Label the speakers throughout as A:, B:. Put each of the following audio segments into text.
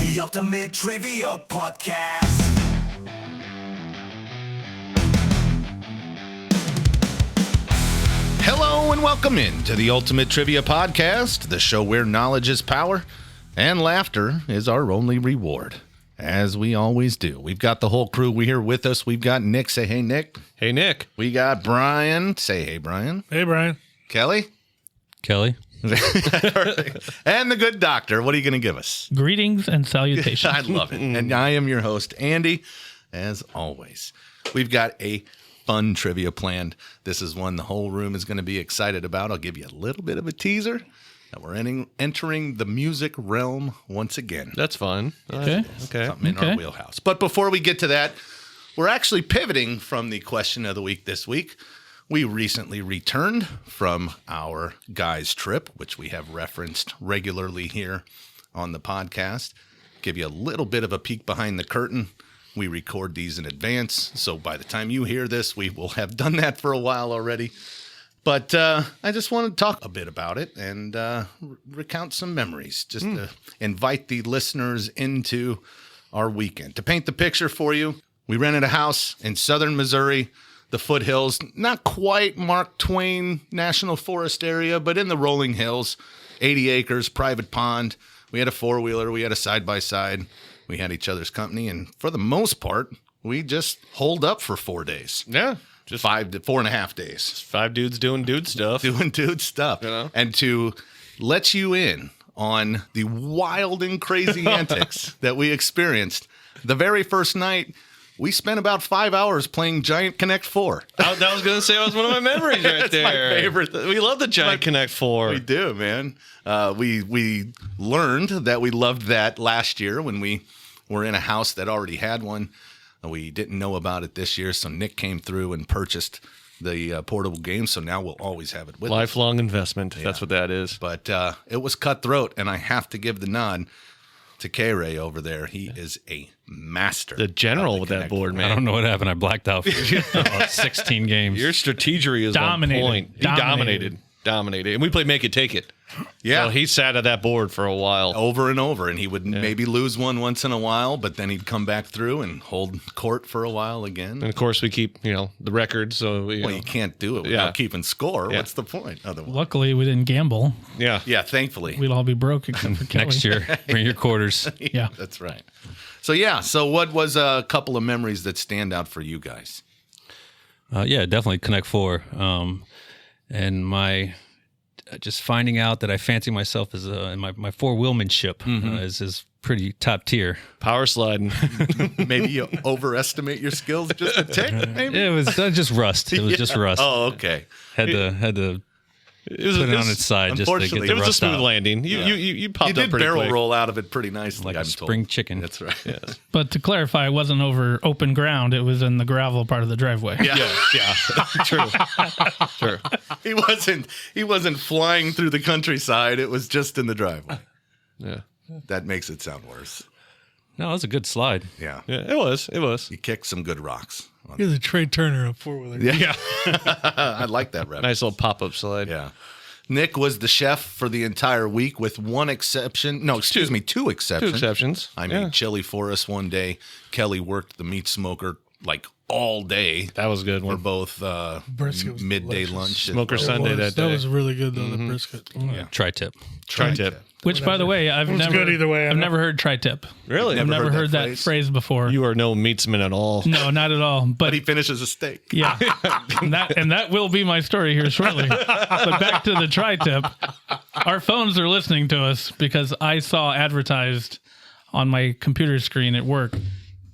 A: The Ultimate Trivia Podcast.
B: Hello and welcome in to the Ultimate Trivia Podcast, the show where knowledge is power and laughter is our only reward. As we always do. We've got the whole crew here with us. We've got Nick. Say hey, Nick.
C: Hey, Nick.
B: We got Brian. Say hey, Brian.
D: Hey, Brian.
B: Kelly.
E: Kelly.
B: And the good doctor. What are you going to give us?
D: Greetings and salutations.
B: I love it. And I am your host, Andy, as always. We've got a fun trivia planned. This is one the whole room is going to be excited about. I'll give you a little bit of a teaser that we're entering the music realm once again.
C: That's fun.
D: Okay.
B: Something in our wheelhouse. But before we get to that, we're actually pivoting from the question of the week this week. We recently returned from our guys' trip, which we have referenced regularly here on the podcast. Give you a little bit of a peek behind the curtain. We record these in advance, so by the time you hear this, we will have done that for a while already. But I just want to talk a bit about it and recount some memories, just to invite the listeners into our weekend. To paint the picture for you, we rented a house in southern Missouri, the foothills, not quite Mark Twain National Forest area, but in the rolling hills, 80 acres, private pond. We had a four-wheeler, we had a side-by-side, we had each other's company, and for the most part, we just holed up for 4 days.
C: Yeah.
B: Just 4.5 days.
C: Five dudes doing dude stuff.
B: Doing dude stuff.
C: You know?
B: And to let you in on the wild and crazy antics that we experienced, the very first night, we spent about 5 hours playing Giant Connect 4.
C: I was going to say that was one of my memories right
B: That's
C: there.
B: my favorite.
C: We love the Giant Connect 4.
B: We do, man. We learned that we loved that last year when we were in a house that already had one. We didn't know about it this year, so Nick came through and purchased the portable game, so now we'll always have it with us.
C: Lifelong investment. Yeah. That's what that is.
B: But it was cutthroat, and I have to give the nod to K-Ray over there. He is a master.
C: The general with that board, man.
E: I don't know what happened. I blacked out for 16 games.
C: Your strategery is
D: Dominated.
C: on point. He dominated. And we played Make It, Take It.
B: Yeah.
C: So he sat at that board for a while.
B: Over and over, and he would maybe lose one once in a while, but then he'd come back through and hold court for a while again.
C: And, of course, we keep, the record, so
B: you can't do it without keeping score.
C: Yeah.
B: What's the point otherwise?
D: Luckily, we didn't gamble.
C: Yeah.
B: Yeah, thankfully.
D: We'd all be broke except for Kelly.
E: Next year, bring your quarters.
D: Yeah.
B: That's right. So what was a couple of memories that stand out for you guys?
E: Yeah, definitely Connect 4. And my just finding out that I fancy myself as my four-wheelmanship is pretty top tier.
C: Power sliding.
B: Maybe you overestimate your skills just a tick, maybe?
E: It was just rust. It was just rust.
B: Oh, okay.
E: Had to
C: It was
E: put it on its side just to get
B: unfortunately,
E: the
C: It was a
E: rust
C: smooth
E: out.
C: landing. You
B: You
C: popped
B: did
C: up pretty
B: barrel
C: quick.
B: roll out of it pretty nicely,
E: Like a
B: I'm
E: spring
B: told.
E: chicken.
B: That's right.
D: But to clarify, it wasn't over open ground. It was in the gravel part of the driveway.
C: Yeah. True.
B: He wasn't flying through the countryside. It was just in the driveway.
C: Yeah.
B: That makes it sound worse.
E: No, it was a good slide.
B: Yeah.
C: Yeah, it was.
B: You kicked some good rocks.
F: You're the Trey Turner of four-wheeler.
B: Yeah. I like that reference.
C: Nice little pop-up slide.
B: Yeah. Nick was the chef for the entire week with one exception. No, excuse me, two exceptions.
C: Two exceptions.
B: I made chili for us one day. Kelly worked the meat smoker like all day.
C: That was a good
B: For
C: one.
B: both
F: Brisket was
B: midday
F: delicious.
B: lunch.
C: Smoker
B: and-
C: Sunday that day.
F: That was really good, though, the brisket.
B: Yeah.
E: Tri-tip.
C: Tri-tip.
D: Which, by the way, I've
F: was
D: never
F: good either way, I
D: I've
F: know.
D: never heard tri-tip.
C: Really?
D: I've never heard that
B: phrase?
D: phrase before.
C: You are no meatsman at all.
D: No, not at all.
B: But he finishes a steak.
D: Yeah, and that will be my story here shortly. But back to the tri-tip. Our phones are listening to us because I saw advertised on my computer screen at work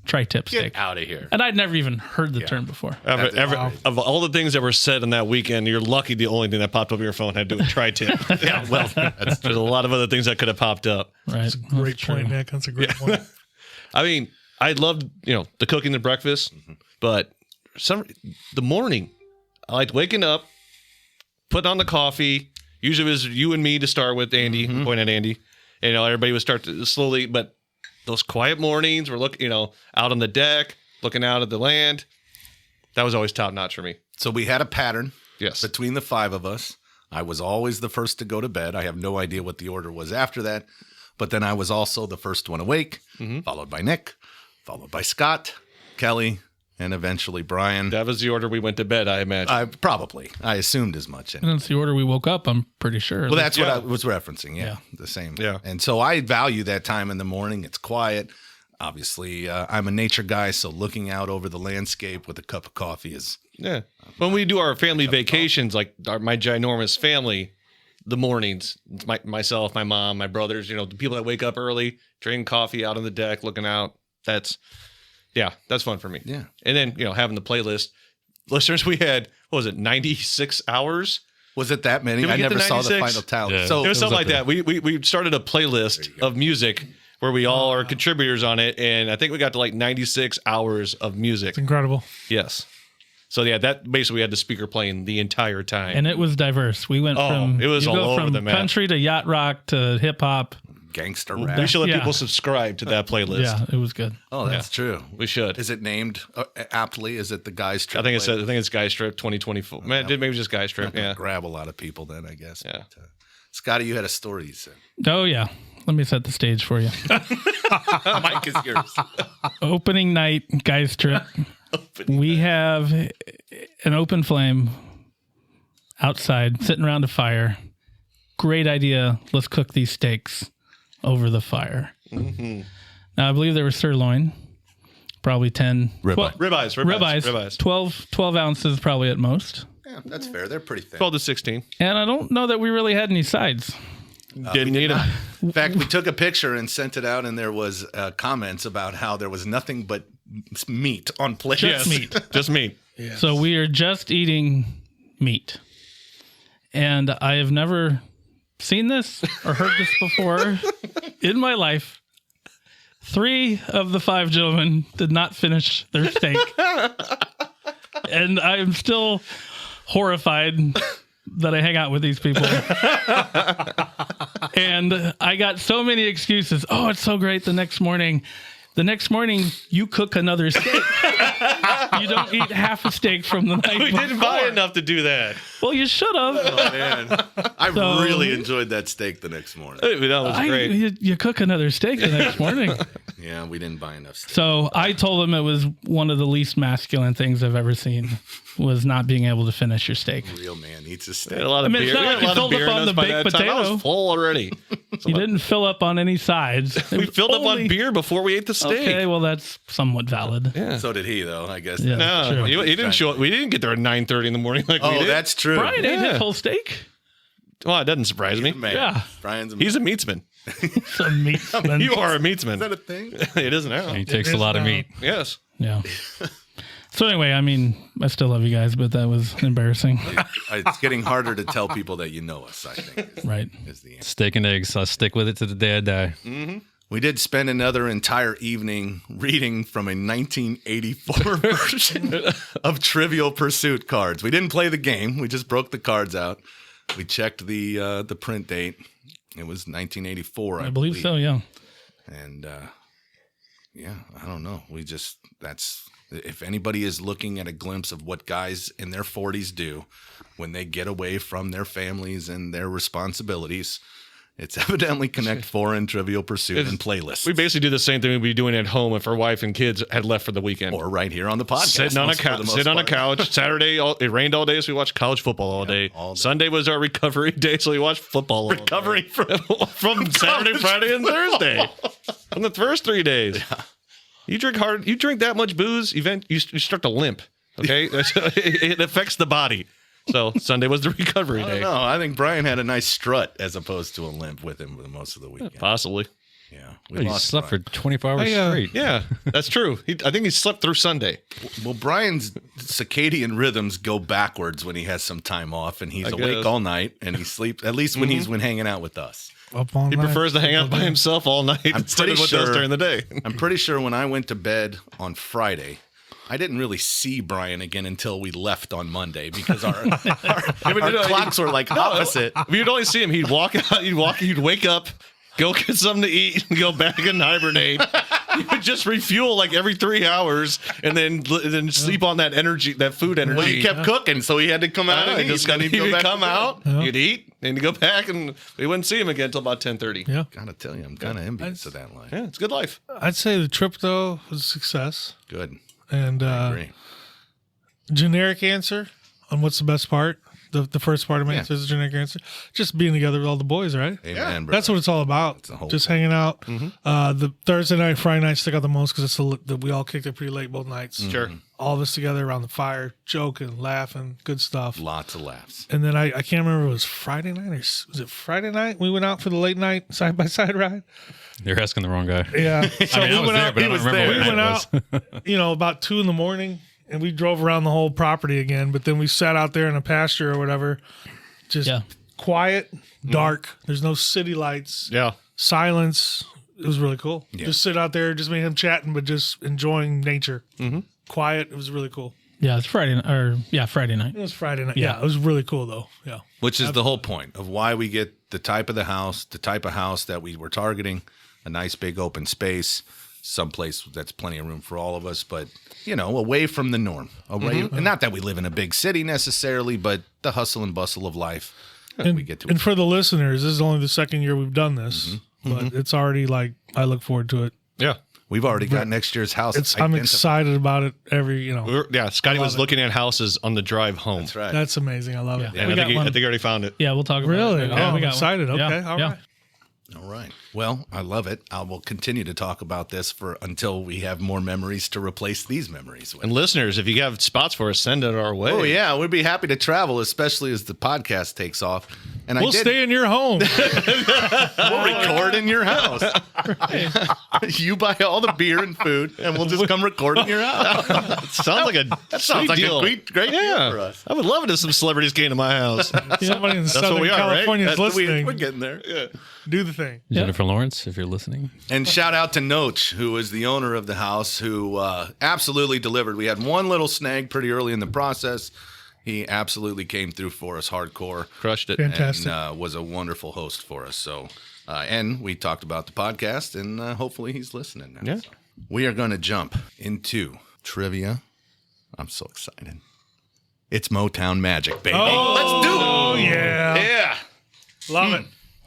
D: tri-tip
B: Get
D: steak,
B: out of here.
D: and I'd never even heard the term before.
C: Of all the things that were said on that weekend, you're lucky the only thing that popped up on your phone had to do with tri-tip.
B: Yeah, well,
C: There's a lot of other things that could have popped up.
D: Right,
F: Great point, Nick. That's a great point.
C: I mean, I loved, the cooking, the breakfast, but the morning, I liked waking up, putting on the coffee. Usually it was you and me to start with, Andy, point at Andy. And, everybody would start to slowly, but those quiet mornings, we're looking, out on the deck, looking out at the land. That was always top notch for me.
B: So we had a pattern
C: Yes.
B: between the five of us. I was always the first to go to bed. I have no idea what the order was after that. But then I was also the first one awake, followed by Nick, followed by Scott, Kelly, and eventually Brian.
C: That was the order we went to bed, I imagine.
B: I assumed as much.
D: And that's the order we woke up, I'm pretty sure.
B: Well, that's what I was referencing. Yeah, the same.
C: Yeah.
B: And so I value that time in the morning. It's quiet. Obviously, I'm a nature guy, so looking out over the landscape with a cup of coffee is...
C: Yeah. When we do our family vacations, like my ginormous family, the mornings, it's myself, my mom, my brothers, the people that wake up early, drinking coffee out on the deck, looking out. That's fun for me.
B: Yeah.
C: And then, having the playlist. Listeners, we had, 96 hours?
B: Was it that many?
C: Did we
B: I
C: get
B: never
C: to
B: saw the
C: 96?
B: final tally.
E: Yeah.
B: So
C: It was something like that. We started a playlist of music where we all are contributors on it, and I think we got to 96 hours of music.
F: It's incredible.
C: Yes. So that basically we had the speaker playing the entire time.
D: And it was diverse. We went from
C: it was
D: you
C: all
D: go
C: over
D: from
C: the map.
D: country to yacht rock to hip hop.
B: gangster
C: We
B: rap.
C: should let
D: Yeah.
C: people subscribe to that playlist.
D: Yeah, it was good.
B: Oh, that's true.
C: We should.
B: Is it named aptly? Is it the Guys Trip?
C: I think
B: playlist?
C: it's Guy Strip 2024. Maybe just Guy Strip. Yeah.
B: Grab a lot of people then, I guess.
C: Yeah.
B: But, Scotty, you had a story you said.
D: Oh yeah. Let me set the stage for you.
B: Mike is yours.
D: Opening night, guys trip. We have an open flame outside, sitting around a fire. Great idea. Let's cook these steaks over the fire. Mm-hmm. Now, I believe there was sirloin, probably 10.
C: Ribeyes.
D: 12 ounces probably at most.
B: Yeah, that's fair. They're pretty thin.
C: 12 to 16.
D: And I don't know that we really had any sides.
C: Didn't need them.
B: In fact, we took a picture and sent it out, and there was comments about how there was nothing but meat on plates.
D: Just meat.
C: Just meat.
D: So we are just eating meat. And I have never seen this or heard this before in my life. 3 of the 5 gentlemen did not finish their steak. And I'm still horrified that I hang out with these people. And I got so many excuses. Oh, it's so great the next morning. The next morning, you cook another steak. You don't eat half a steak from the night
C: We
D: before.
C: didn't buy enough to do that.
D: Well, you should have.
B: Oh, man. I
D: So-
B: really enjoyed that steak the next morning.
C: That was great.
D: You cook another steak the next morning.
B: Yeah, we didn't buy enough steak.
D: So I told him it was one of the least masculine things I've ever seen, was not being able to finish your steak.
B: Real man eats a
C: We
B: steak.
C: had a lot of
D: I mean, it's
C: beer.
D: not
C: We had
D: like
C: a
D: you
C: lot of
D: filled up
C: beer in
D: on
C: us
D: the
C: by
D: baked
C: that time. I
D: potato.
C: was full already.
D: You didn't fill up on any sides.
C: We filled up on beer before we ate the steak.
D: Okay, well, that's somewhat valid.
C: Yeah.
B: So did he, though, I guess.
D: Yeah.
C: No,
D: Sure.
C: he didn't show up. We didn't get there at 9:30 in the morning like we
B: Oh,
C: did.
B: that's true.
D: Brian ate
C: Yeah.
D: his whole steak.
C: Well, it doesn't surprise me.
B: Man,
D: Yeah.
B: Brian's a
C: He's a meatsman.
D: Some meat.
C: You are a
B: Is
C: meatsman.
B: that a thing?
C: It is now.
E: He takes a lot of meat.
C: Yes.
D: Yeah. So anyway, I mean, I still love you guys, but that was embarrassing.
B: It's getting harder to tell people that you know us, I think,
D: Right.
B: is the answer.
E: Steak and eggs. I'll stick with it to the day I die.
B: We did spend another entire evening reading from a 1984 version of Trivial Pursuit cards. We didn't play the game. We just broke the cards out. We checked the print date. It was 1984, I
D: I believe so, yeah.
B: And yeah, I don't know. If anybody is looking at a glimpse of what guys in their 40s do when they get away from their families and their responsibilities, it's evidently Connect 4 and Trivial Pursuit and playlists.
C: We basically do the same thing we'd be doing at home if our wife and kids had left for the weekend.
B: Or right here on the podcast.
C: Sitting on a couch. Sit on a couch. Saturday, it rained all day, so we watched college football all day.
B: all day.
C: Sunday was our recovery day, so we watched football all day.
B: Recovering
C: from Saturday, Friday, and Thursday. On the first 3 days. You drink hard. You drink that much booze, you start to limp. Okay, it affects the body. So Sunday was the recovery
B: I
C: day.
B: don't know. I think Brian had a nice strut as opposed to a limp with him for most of the weekend.
C: Possibly.
B: Yeah.
E: Oh, you
B: lost
E: slept
B: Brian.
E: for 24 hours straight.
C: Yeah, that's true. I think he slept through Sunday.
B: Well, Brian's circadian rhythms go backwards when he has some time off, and he's
C: I
B: awake
C: guess.
B: all night, and he sleeps, at least when he's hanging out with us.
F: Up all
C: He
F: night.
C: prefers to hang out by himself all night instead of what does during the day.
B: I'm pretty sure when I went to bed on Friday, I didn't really see Brian again until we left on Monday because our clocks were like opposite.
C: You'd only see him. He'd walk out. He'd wake up, go get something to eat, and go back and hibernate. You would just refuel like every 3 hours, and then sleep on that energy, that food energy.
B: Well, he kept cooking, so he had to come out and eat.
C: Just
B: Then he'd go back
C: come
B: to
C: out,
F: Yeah.
C: you'd eat, and you go back, and we wouldn't see him again until about 10:30.
F: Yeah.
B: Gotta tell you, I'm kind of envious of that life.
C: Yeah, it's a good life.
F: I'd say the trip though was a success.
B: Good.
F: And
B: Agree.
F: generic answer on what's the best part. The first part of my answer is a generic answer. Just being together with all the boys, right?
B: Amen,
F: That's what it's all about.
B: the whole
F: Just
B: thing.
F: hanging out. The Thursday night, Friday night stick out the most because we all kicked it pretty late both nights.
C: Sure.
F: All of us together around the fire, joking, laughing, good stuff.
B: Lots of laughs.
F: And then I can't remember if it was Friday night or was it Friday night? We went out for the late night side by side ride.
E: You're asking the wrong guy.
F: Yeah. So
E: I
F: we
E: was
F: went
E: there,
F: out.
E: but I don't remember
F: We
E: what
F: went
E: night it was.
F: out, about 2 a.m. and we drove around the whole property again. But then we sat out there in a pasture or whatever, just quiet, dark. There's no city lights,
C: Yeah.
F: silence. It was really cool.
B: Yeah.
F: Just sit out there, just me and him chatting, but just enjoying nature. Quiet. It was really cool.
D: Yeah, it's Friday night.
F: It was Friday night. Yeah, it was really cool though. Yeah.
B: Which is the whole point of why we get the type of house that we were targeting, a nice big open space, someplace that's plenty of room for all of us, but away from the norm. Away, and not that we live in a big city necessarily, but the hustle and bustle of life.
F: And,
B: we get to
F: and for the listeners, this is only the second year we've done this, but it's already I look forward to it.
C: Yeah.
B: We've already got next year's house.
F: I'm
B: identified.
F: excited about it every,
C: Scotty was looking at houses on the drive home.
B: That's right.
F: That's amazing. I love it.
C: And
D: We
C: I
D: got
C: think
D: one.
C: I already found it.
D: Yeah, we'll talk about
F: Really?
D: it.
F: Oh,
D: Yeah,
F: I'm
D: we got
F: excited.
D: one.
F: Okay.
D: Yeah,
F: All
D: yeah.
F: right.
B: All right. Well, I love it. I will continue to talk about this until we have more memories to replace these memories with.
C: And listeners, if you have spots for us, send it our way.
B: Oh yeah, we'd be happy to travel, especially as the podcast takes off. And
F: We'll stay in your home.
B: We'll record in your house. You buy all the beer and food, and we'll just come record in your house.
C: Sounds like a
B: That sounds like
C: deal.
B: a great deal for us.
C: I would love it if some celebrities came to my house.
F: Somebody in Southern
C: what we are, right?
F: California is listening.
B: We're getting there. Yeah.
F: Do the thing.
E: Jennifer Lawrence, if you're listening.
B: And shout out to Noach, who is the owner of the house, who absolutely delivered. We had one little snag pretty early in the process. He absolutely came through for us hardcore.
C: Crushed it.
F: Fantastic.
B: And was a wonderful host for us. So, and we talked about the podcast, and hopefully he's listening now.
C: Yeah.
B: So we are going to jump into trivia. I'm so excited. It's Motown Magic, baby. Let's do it.
F: Oh, yeah.
B: Yeah.
F: Love it.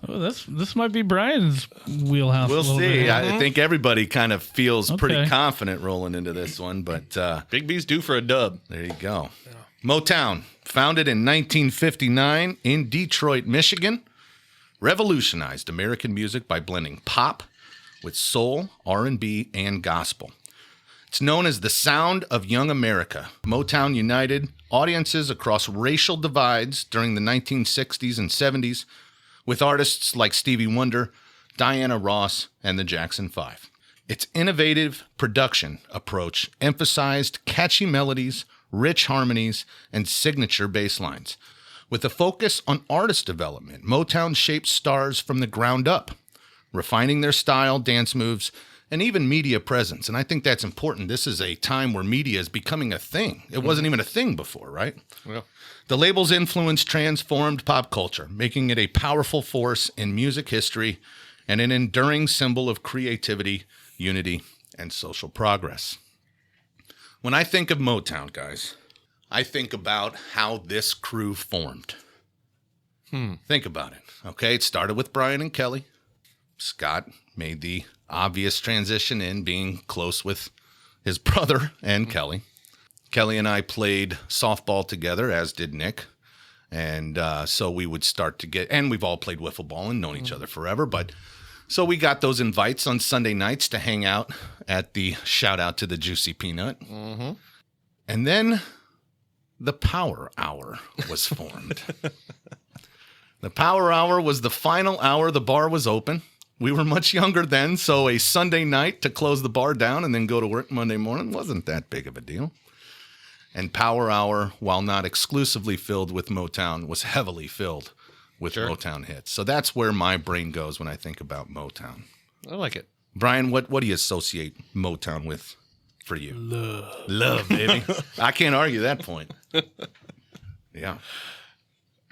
D: Oh, this might be Brian's wheelhouse.
B: We'll
D: a little
B: see.
D: bit.
B: I think everybody kind of feels pretty
D: Okay.
B: confident rolling into this one, but
C: Big B's due for a dub.
B: there you go. Motown, founded in 1959 in Detroit, Michigan, revolutionized American music by blending pop with soul, R&B, and gospel. It's known as the sound of young America. Motown united audiences across racial divides during the 1960s and 70s with artists like Stevie Wonder, Diana Ross, and the Jackson 5. Its innovative production approach emphasized catchy melodies, rich harmonies, and signature bass lines. With a focus on artist development, Motown shaped stars from the ground up, refining their style, dance moves, and even media presence. And I think that's important. This is a time where media is becoming a thing. It wasn't even a thing before, right?
C: Yeah.
B: The label's influence transformed pop culture, making it a powerful force in music history and an enduring symbol of creativity, unity, and social progress. When I think of Motown, guys, I think about how this crew formed. Think about it. Okay, it started with Brian and Kelly. Scott made the obvious transition in being close with his brother and Kelly. Kelly and I played softball together, as did Nick. And so we would start to get, and we've all played wiffle ball and known each other forever. But so we got those invites on Sunday nights to hang out at the shout out to the Juicy Peanut. And then the Power Hour was formed. The Power Hour was the final hour the bar was open. We were much younger then, so a Sunday night to close the bar down and then go to work Monday morning wasn't that big of a deal. And Power Hour, while not exclusively filled with Motown, was heavily filled with Motown hits. So that's where my brain goes when I think about Motown.
C: I like it.
B: Brian, what do you associate Motown with for you? Love, baby. I can't argue that point. Yeah.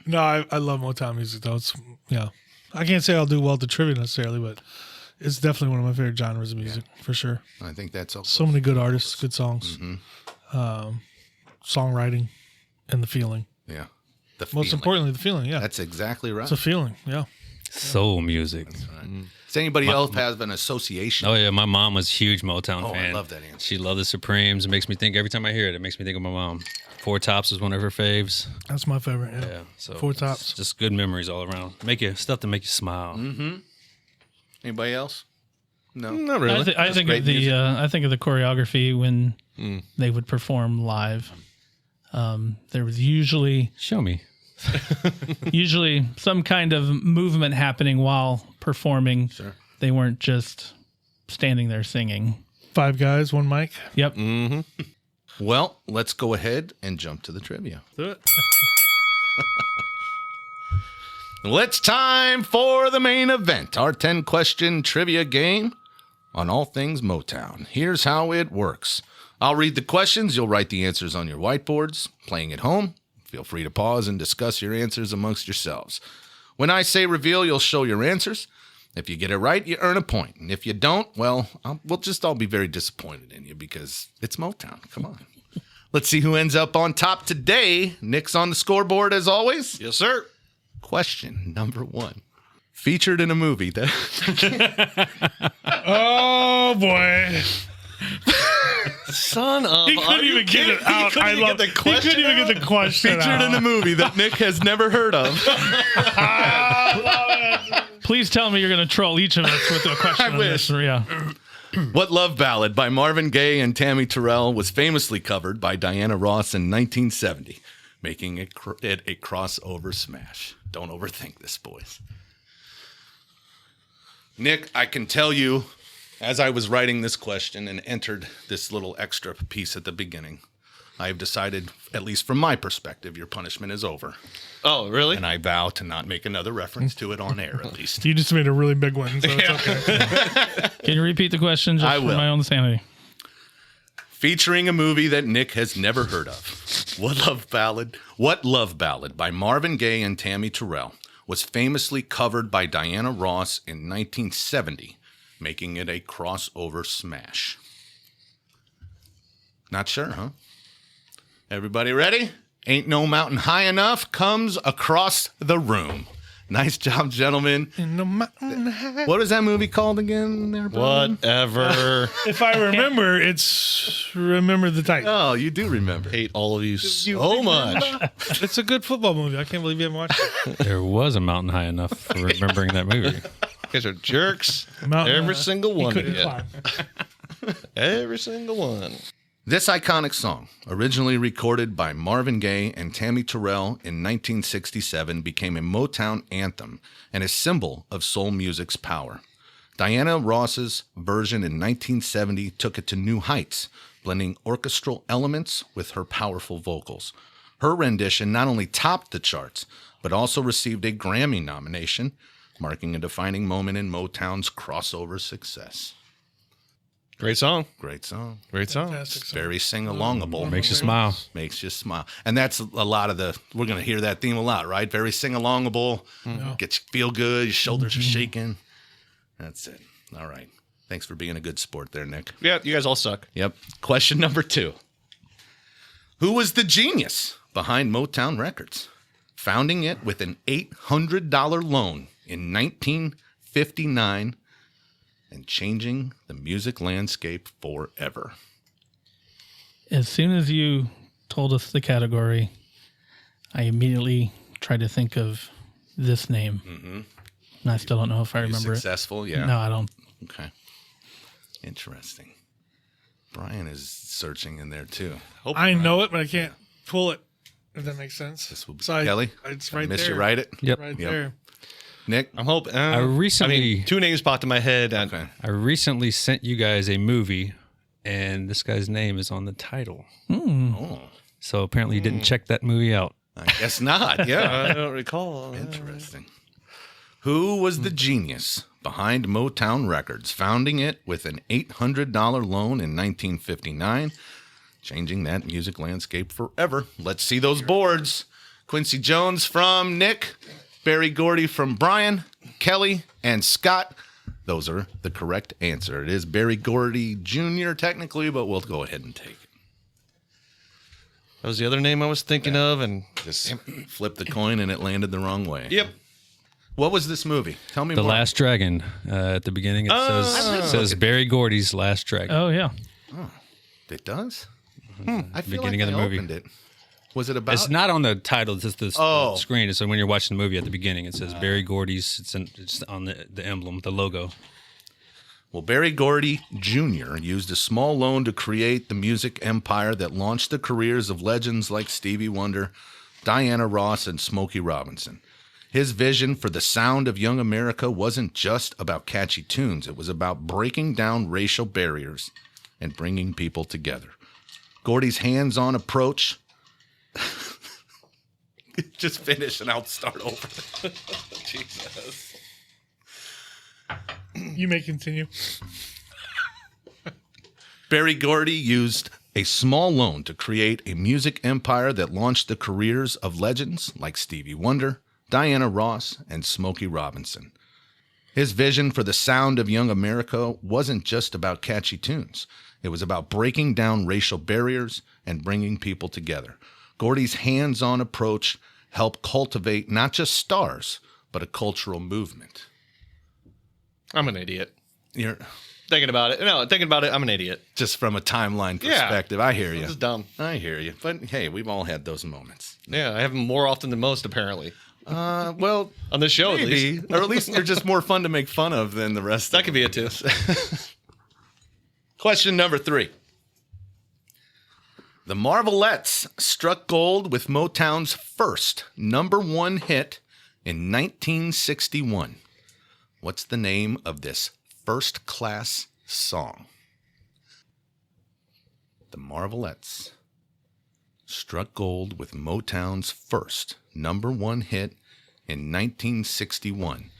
F: No, I love Motown music though. It's I can't say I'll do well at the trivia necessarily, but It's definitely one of my favorite genres of music, for sure.
B: I think that's also
F: So many good artists, good songs, songwriting, and the feeling.
B: Yeah. The
F: Most
B: feeling.
F: importantly, the feeling. Yeah,
B: That's exactly right.
F: it's a feeling. Yeah.
E: Soul music.
B: Does anybody else have an association?
E: Oh yeah, my mom was a huge Motown
B: Oh, I
E: fan.
B: love that answer.
E: She loved the Supremes. It makes me think every time I hear it. It makes me think of my mom. Four Tops was one of her faves.
F: That's my favorite. Yeah.
E: Yeah, so
F: Four
E: it's
F: Tops.
E: just good memories all around. Make you stuff to make you smile.
B: Anybody else? No.
C: Not really.
D: I think
B: great
D: of the
B: music.
D: I think of the choreography when they would perform live. There was usually
E: Show me.
D: some kind of movement happening while performing.
B: Sure.
D: They weren't just standing there singing.
F: 5 guys, 1 mic.
D: Yep.
B: Well, let's go ahead and jump to the trivia.
C: Do it.
B: Well, it's time for the main event, our 10-question trivia game on all things Motown. Here's how it works. I'll read the questions. You'll write the answers on your whiteboards. Playing at home, feel free to pause and discuss your answers amongst yourselves. When I say reveal, you'll show your answers. If you get it right, you earn a point. And if you don't, well, we'll just all be very disappointed in you because it's Motown. Come on. Let's see who ends up on top today. Nick's on the scoreboard as always.
C: Yes, sir.
B: Question number 1. Featured in a movie that
F: Oh boy.
C: Son of.
F: He couldn't even get it out. I love
C: the
F: He
C: question.
F: couldn't even get the question
B: featured in a
F: out.
B: movie that Nick has never heard of.
D: Please tell me you're going to troll each of us with a question.
B: I
D: on
B: wish.
D: This. Yeah.
B: What Love Ballad by Marvin Gaye and Tammy Terrell was famously covered by Diana Ross in 1970, making it a crossover smash. Don't overthink this, boys. Nick, I can tell you, as I was writing this question and entered this little extra piece at the beginning, I've decided, at least from my perspective, your punishment is over.
C: Oh, really?
B: And I vow to not make another reference to it on air, at least.
F: You just made a really big one, so it's okay.
D: Can you repeat the question just
B: I
D: for
B: will.
D: my own sanity?
B: Featuring a movie that Nick has never heard of. What Love Ballad by Marvin Gaye and Tammy Terrell was famously covered by Diana Ross in 1970, making it a crossover smash. Not sure, huh? Everybody ready? Ain't No Mountain High Enough comes across the room. Nice job, gentlemen.
F: In the mountain high.
B: What is that movie called again? There, Brian?
C: Whatever.
F: If I remember, it's Remember the Titans.
B: Oh, you do remember.
C: Hate all of you so much.
F: It's a good football movie. I can't believe you haven't watched it.
E: There was a mountain high enough for remembering that movie.
C: You guys are jerks.
F: Mountain
C: Every
F: High.
C: single
F: He
C: one.
F: couldn't
C: of you.
F: climb.
C: Every single one.
B: This iconic song, originally recorded by Marvin Gaye and Tammy Terrell in 1967, became a Motown anthem and a symbol of soul music's power. Diana Ross's version in 1970 took it to new heights, blending orchestral elements with her powerful vocals. Her rendition not only topped the charts, but also received a Grammy nomination, marking a defining moment in Motown's crossover success.
C: Great song.
B: Great song.
C: Great song.
F: Fantastic song.
B: Very sing-alongable.
E: Makes you smile.
B: Makes you smile. And that's a lot of we're going to hear that theme a lot, right? Very sing-alongable. Gets you feel good. Your shoulders are shaking. That's it. All right. Thanks for being a good sport there, Nick.
C: Yeah, you guys all suck.
B: Yep. Question number 2. Who was the genius behind Motown Records? Founding it with an $800 loan in 1959 and changing the music landscape forever.
D: As soon as you told us the category, I immediately tried to think of this name. And I still don't know if I
B: You
D: remember it.
B: successful? Yeah.
D: No, I don't.
B: Okay. Interesting. Brian is searching in there too.
F: I know it, but I can't pull it. If that makes sense.
B: This will be
F: So
B: Kelly.
F: It's
B: I
F: right
B: missed
F: there.
B: you write it.
E: Yep.
F: Right
B: Yep.
F: there.
B: Nick.
C: I'm hoping.
E: I recently-
C: 2 names popped in my head. And
B: Okay.
E: I recently sent you guys a movie, and this guy's name is on the title.
B: Oh,
E: So apparently you didn't check that movie out.
B: I guess not. Yeah.
C: I don't recall.
B: Interesting. Who was the genius behind Motown Records, founding it with an $800 loan in 1959, changing that music landscape forever? Let's see those boards. Quincy Jones from Nick, Barry Gordy from Brian, Kelly, and Scott. Those are the correct answer. It is Berry Gordy Jr. technically, but we'll go ahead and take it.
C: That was the other name I was thinking of, and
B: Just flipped the coin and it landed the wrong way.
C: yep.
B: What was this movie? Tell me
E: The
B: more.
E: Last Dragon. At the beginning, it says Barry Gordy's Last Dragon.
D: Oh yeah.
B: It does? I feel
E: Beginning
B: like
E: of the
B: I
E: movie.
B: opened it. Was it about?
E: It's not on the title. It's just the
B: Oh.
E: screen. So when you're watching the movie at the beginning, it says Barry Gordy's. It's on the emblem, the logo.
B: Well, Berry Gordy Jr. used a small loan to create the music empire that launched the careers of legends like Stevie Wonder, Diana Ross, and Smokey Robinson. His vision for the sound of young America wasn't just about catchy tunes. It was about breaking down racial barriers and bringing people together. Gordy's hands-on approach... Just finish and I'll start over. Jesus.
F: You may continue.
B: Berry Gordy used a small loan to create a music empire that launched the careers of legends like Stevie Wonder, Diana Ross, and Smokey Robinson. His vision for the sound of young America wasn't just about catchy tunes. It was about breaking down racial barriers and bringing people together. Gordy's hands-on approach helped cultivate not just stars, but a cultural movement.
C: I'm an idiot.
B: You're
C: Thinking about it. No, thinking about it, I'm an idiot.
B: just from a timeline
C: Yeah.
B: perspective. I hear you.
C: This is dumb.
B: I hear you. But hey, we've all had those moments.
C: Yeah, I have them more often than most, apparently.
B: Well,
C: On this show, at
B: maybe,
C: least.
B: or at least they're just more fun to make fun of than the rest.
C: That
B: of
C: could
B: them.
C: be it, too.
B: Question number 3. The Marvelettes struck gold with Motown's first #1 hit in 1961. What's the name of this first-class song? The Marvelettes struck gold with Motown's first #1 hit in 1961.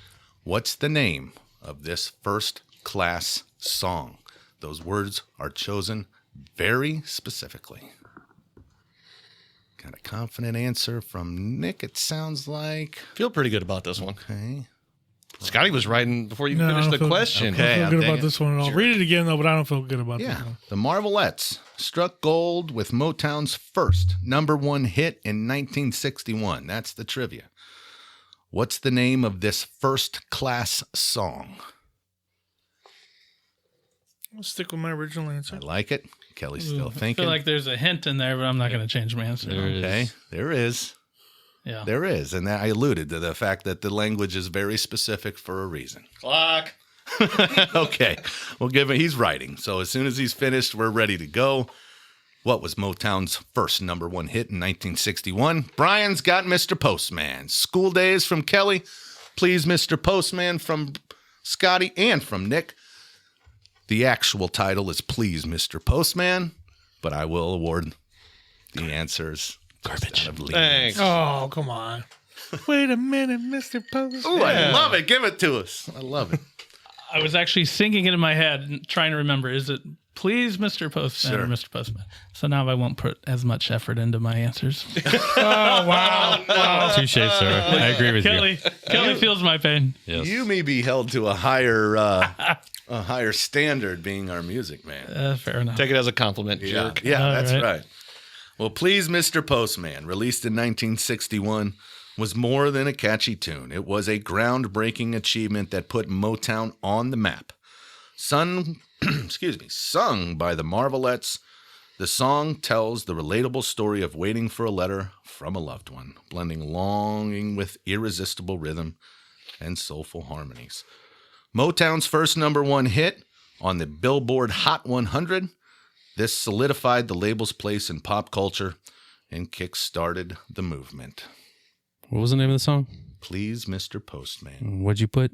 B: What's the name of this first-class song? Those words are chosen very specifically. Got a confident answer from Nick, it sounds like.
C: Feel pretty good about this one.
B: Okay.
C: Scotty was writing before you
F: No, I
C: finished
F: don't
C: the
F: feel-
C: question.
B: Okay.
F: I don't feel
B: dang
F: good about
B: it.
F: this one at all. Read it again though, but I don't feel good about this
B: Yeah.
F: one.
B: The Marvelettes struck gold with Motown's first #1 hit in 1961. That's the trivia. What's the name of this first-class song?
F: I'll stick with my original answer.
B: I like it. Kelly's still
D: I
B: thinking.
D: feel like there's a hint in there, but I'm not going to change my answer.
E: There it
B: Okay,
E: is.
B: there is.
D: Yeah.
B: There is. And I alluded to the fact that the language is very specific for a reason.
C: Clock.
B: Okay, we'll give him, he's writing. So as soon as he's finished, we're ready to go. What was Motown's first #1 hit in 1961? Brian's got Mr. Postman. School Days from Kelly. Please, Mr. Postman from Scotty and from Nick. The actual title is Please, Mr. Postman, but I will award the answers. Garbage.
C: Thanks.
F: Oh, come on. Wait a minute, Mr. Post.
B: Oh, I love it. Give it to us. I love it.
D: I was actually singing it in my head and trying to remember, is it please Mr. Postman
B: Sure.
D: or Mr. Postman? So now I won't put as much effort into my answers.
F: Oh, wow.
E: Touche, sir. I agree with you.
D: Kelly feels my pain.
E: Yes.
B: You may be held to a higher standard being our music man.
D: Fair enough.
C: Take it as a compliment,
B: Yeah,
C: jerk.
B: yeah,
D: All
B: that's
D: right.
B: right. Well, Please, Mr. Postman, released in 1961, was more than a catchy tune. It was a groundbreaking achievement that put Motown on the map. Sung by the Marvelettes, the song tells the relatable story of waiting for a letter from a loved one, blending longing with irresistible rhythm and soulful harmonies. Motown's first #1 hit on the Billboard Hot 100. This solidified the label's place in pop culture and kick-started the movement.
E: What was the name of the song?
B: Please, Mr. Postman.
E: What'd you put?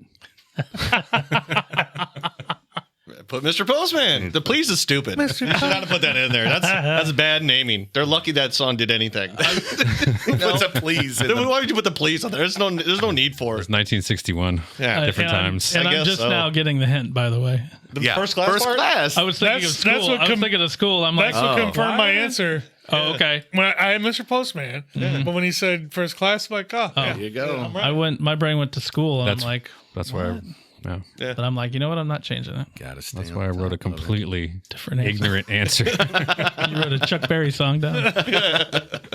C: Put Mr. Postman. The please is stupid. You should not have put that in there. That's bad naming. They're lucky that song did anything.
B: What's a please? In
C: Why
B: the,
C: would you put the please on there? There's no need for
E: It's
C: it.
E: 1961.
C: Yeah,
E: different
D: and
E: times.
D: And
C: I
D: I'm
C: guess
D: just
C: so.
D: now getting the hint, by the way.
C: The
B: yeah,
C: first class part?
B: class.
D: I was thinking
F: That's-
D: of school.
F: that's what
D: I was thinking of school. I'm like,
F: That's what confirmed my
D: what?
F: answer.
D: Oh, okay.
F: When I am Mr. Postman, but when he said first class, I'm like, oh, yeah.
B: There you go.
D: I went. My brain went to school, and
E: That's
D: I'm like,
E: That's where Yeah.
D: But I'm like, you know what? I'm not changing it.
B: Gotta stay.
E: That's
B: on
E: why I
B: top
E: wrote a
B: of it.
E: completely
D: Different answer.
E: ignorant answer.
D: You wrote a Chuck Berry song down.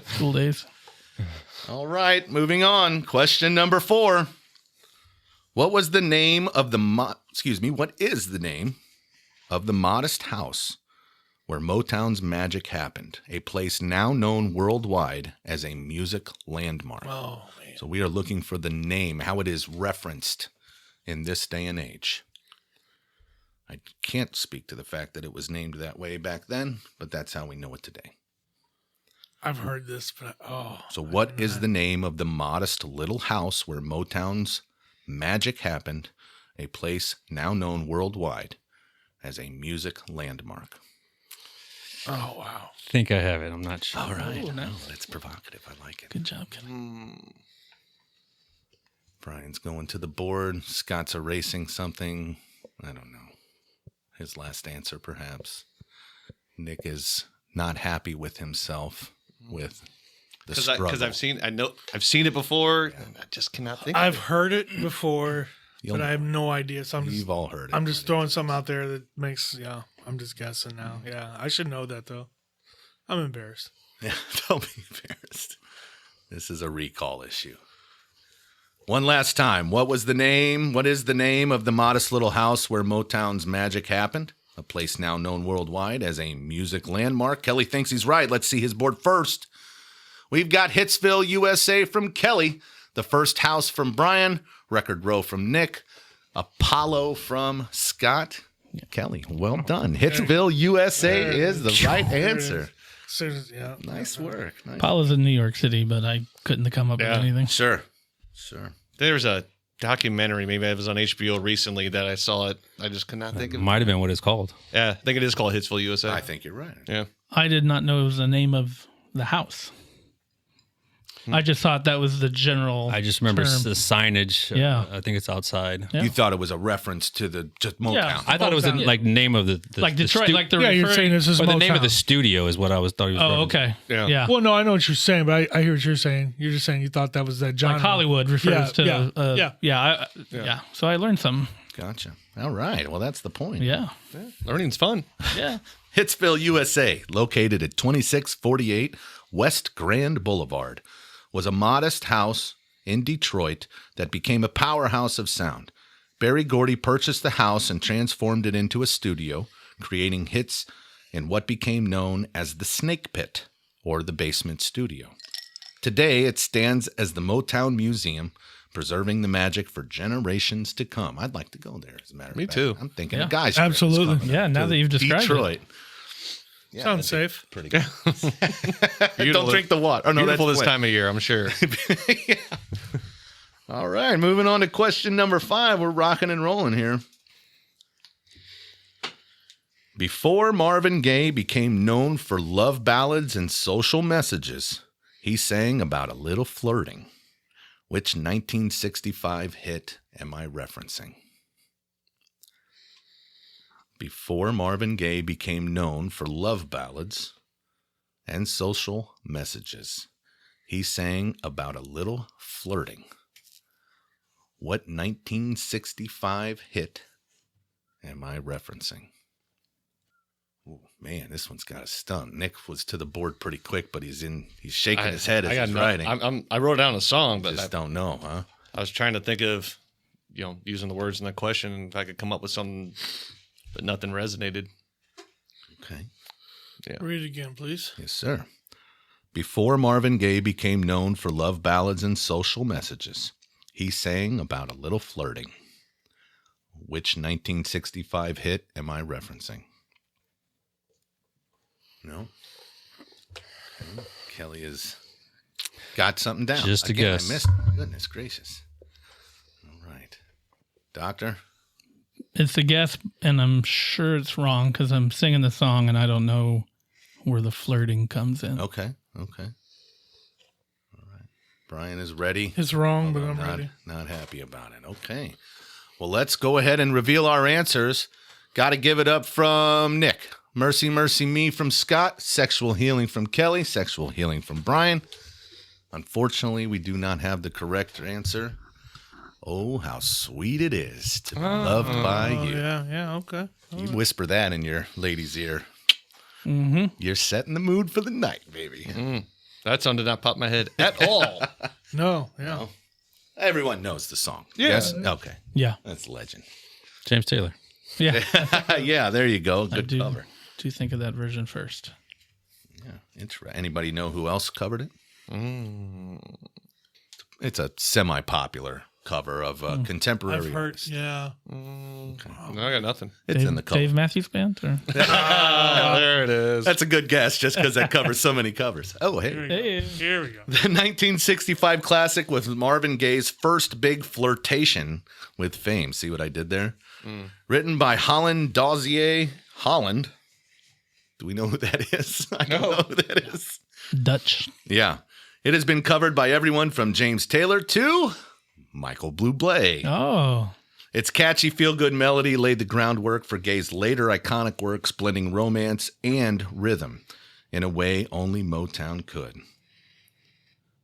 D: School days.
B: All right, moving on. Question number 4. What was the name of the what is the name of the modest house where Motown's magic happened? A place now known worldwide as a music landmark.
F: Oh, man.
B: So we are looking for the name, how it is referenced in this day and age. I can't speak to the fact that it was named that way back then, but that's how we know it today.
F: I've heard this, but
B: So what is the name of the modest little house where Motown's magic happened, a place now known worldwide as a music landmark?
F: oh wow.
E: I think I have it. I'm not sure.
B: All right.
D: Ooh, nice.
B: Oh, that's provocative. I like it.
D: Good job, Kenny.
B: Brian's going to the board. Scott's erasing something. I don't know. His last answer, perhaps. Nick is not happy with himself with the struggle.
C: Because I've seen it before. And I just cannot think.
F: I've
C: of it.
F: heard it before,
B: You'll
F: but I have no idea. So
B: You've all heard it.
F: I'm just throwing something out there that makes, I'm just guessing now. Yeah, I should know that though. I'm embarrassed.
B: Yeah, don't be embarrassed. This is a recall issue. One last time. What is the name of the modest little house where Motown's magic happened? A place now known worldwide as a music landmark. Kelly thinks he's right. Let's see his board first. We've got Hitsville, USA from Kelly. The First House from Brian. Record Row from Nick. Apollo from Scott. Kelly, well done. Hitsville, USA is the right answer. Nice work. Nice.
D: Paula's in New York City, but I couldn't come up with anything.
B: Sure.
C: There's a documentary, maybe it was on HBO recently that I saw it. I just could not think of it.
E: Might have been what it's called.
C: Yeah, I think it is called Hitsville, USA.
B: I think you're right.
C: Yeah.
D: I did not know it was the name of the house. I just thought that was the general.
E: I just remember
D: term.
E: the signage.
D: Yeah.
E: I think it's outside.
D: Yeah.
B: You thought it was a reference to the Motown.
D: Yeah.
E: I thought it was the name of the
D: like Detroit, like the
F: You're saying this is
E: or the name of
F: Motown.
E: the studio is what I thought he was.
D: Oh,
E: referencing.
D: okay.
C: Yeah.
F: Well, no, I know what you're saying, but I hear what you're saying. You're just saying you thought that was that genre.
D: Like Hollywood refers to.
F: yeah.
D: Yeah. So I learned something.
B: Gotcha. All right. Well, that's the point.
D: Yeah.
C: Learning's fun.
D: Yeah.
B: Hitsville, USA, located at 2648 West Grand Boulevard, was a modest house in Detroit that became a powerhouse of sound. Berry Gordy purchased the house and transformed it into a studio, creating hits in what became known as the Snake Pit, or the basement studio. Today, it stands as the Motown Museum, preserving the magic for generations to come. I'd like to go there, as a matter of fact.
C: Me too.
B: I'm thinking
D: Yeah.
B: of guys.
F: Absolutely.
D: Yeah, now that you've described it.
B: Detroit. Yeah,
F: Sounds safe.
B: pretty good. Don't
C: Beautiful-
B: drink the water. Oh, no,
C: Beautiful
B: that's
C: this
B: Flint.
C: time of year, I'm sure.
B: All right, moving on to question number 5. We're rocking and rolling here. Before Marvin Gaye became known for love ballads and social messages, he sang about a little flirting. Which 1965 hit am I referencing? Before Marvin Gaye became known for love ballads and social messages, he sang about a little flirting. What 1965 hit am I referencing? Ooh, man, this one's got us stumped. Nick was to the board pretty quick, but he's shaking his head as he's writing.
C: I wrote down a song, but
B: Just don't know, huh?
C: I was trying to think of, using the words in the question, and if I could come up with something, but nothing resonated.
B: Okay.
F: Read it again, please.
B: Yes, sir. Before Marvin Gaye became known for love ballads and social messages, he sang about a little flirting. Which 1965 hit am I referencing? No? Kelly has got something down.
E: Just a guess.
B: I missed it. Goodness gracious. All right. Doctor?
D: It's a guess, and I'm sure it's wrong because I'm singing the song and I don't know where the flirting comes in.
B: Okay. All right. Brian is ready.
F: It's wrong, but
B: Although
F: I'm
B: not,
F: ready.
B: Not happy about it. Okay. Well, let's go ahead and reveal our answers. Got to give it up from Nick. Mercy, Mercy Me from Scott. Sexual Healing from Kelly. Sexual Healing from Brian. Unfortunately, we do not have the correct answer. Oh, how sweet it is to be loved by
F: Oh,
B: you.
F: yeah, okay.
B: You whisper that in your lady's ear.
D: Mm-hmm.
B: You're setting the mood for the night, baby.
C: That song did not pop in my head at all.
F: No, yeah.
B: Everyone knows the song.
C: Yeah.
B: Yes? Okay.
D: Yeah.
B: That's legend.
E: James Taylor.
D: Yeah.
B: Yeah, there you go.
D: I
B: Good
D: do,
B: cover.
D: do think of that version first.
B: Yeah, interesting. Anybody know who else covered it? It's a semi-popular cover of a contemporary.
F: I've heard,
B: artist.
F: yeah.
C: No, I got nothing.
B: It's in the cover.
D: Dave Matthews Band? Or?
C: There it is.
B: That's a good guess, just because that covers so many covers. Oh, hey.
F: Here we go.
B: The 1965 classic was Marvin Gaye's first big flirtation with fame. See what I did there? Written by Holland Dozier. Holland. Do we know who that is? I don't know who that is.
D: Dutch.
B: Yeah. It has been covered by everyone from James Taylor to Michael Bublé.
D: Oh.
B: Its catchy feel-good melody laid the groundwork for Gaye's later iconic works, blending romance and rhythm in a way only Motown could.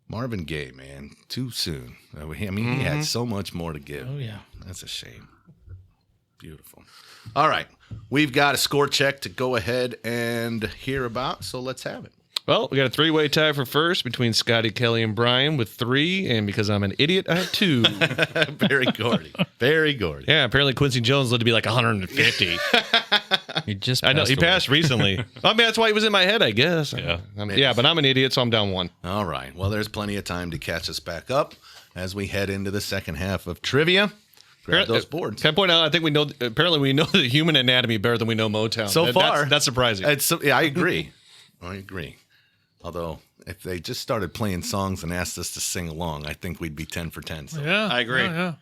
B: Marvin Gaye, man, too soon. I mean, he had so much more to give.
D: Oh, yeah.
B: That's a shame. Beautiful. All right. We've got a score check to go ahead and hear about, so let's have it.
C: Well, we got a three-way tie for first between Scotty, Kelly, and Brian with 3, and because I'm an idiot, I have 2.
B: Very gordy. Very gordy.
C: Yeah, apparently Quincy Jones lived to be like 150.
E: He just
C: I know he
E: away.
C: passed recently. I mean, that's why he was in my head, I guess.
E: Yeah.
C: Yeah, but I'm an idiot, so I'm down 1.
B: All right. Well, there's plenty of time to catch us back up as we head into the second half of trivia. Grab those boards.
C: Can I point out? I think we know. Apparently, we know the human anatomy better than we know Motown.
B: So far.
C: that's surprising.
B: Yeah, I agree. I agree. Although, if they just started playing songs and asked us to sing along, I think we'd be 10 for 10. So.
F: Yeah.
C: I agree.
F: Yeah.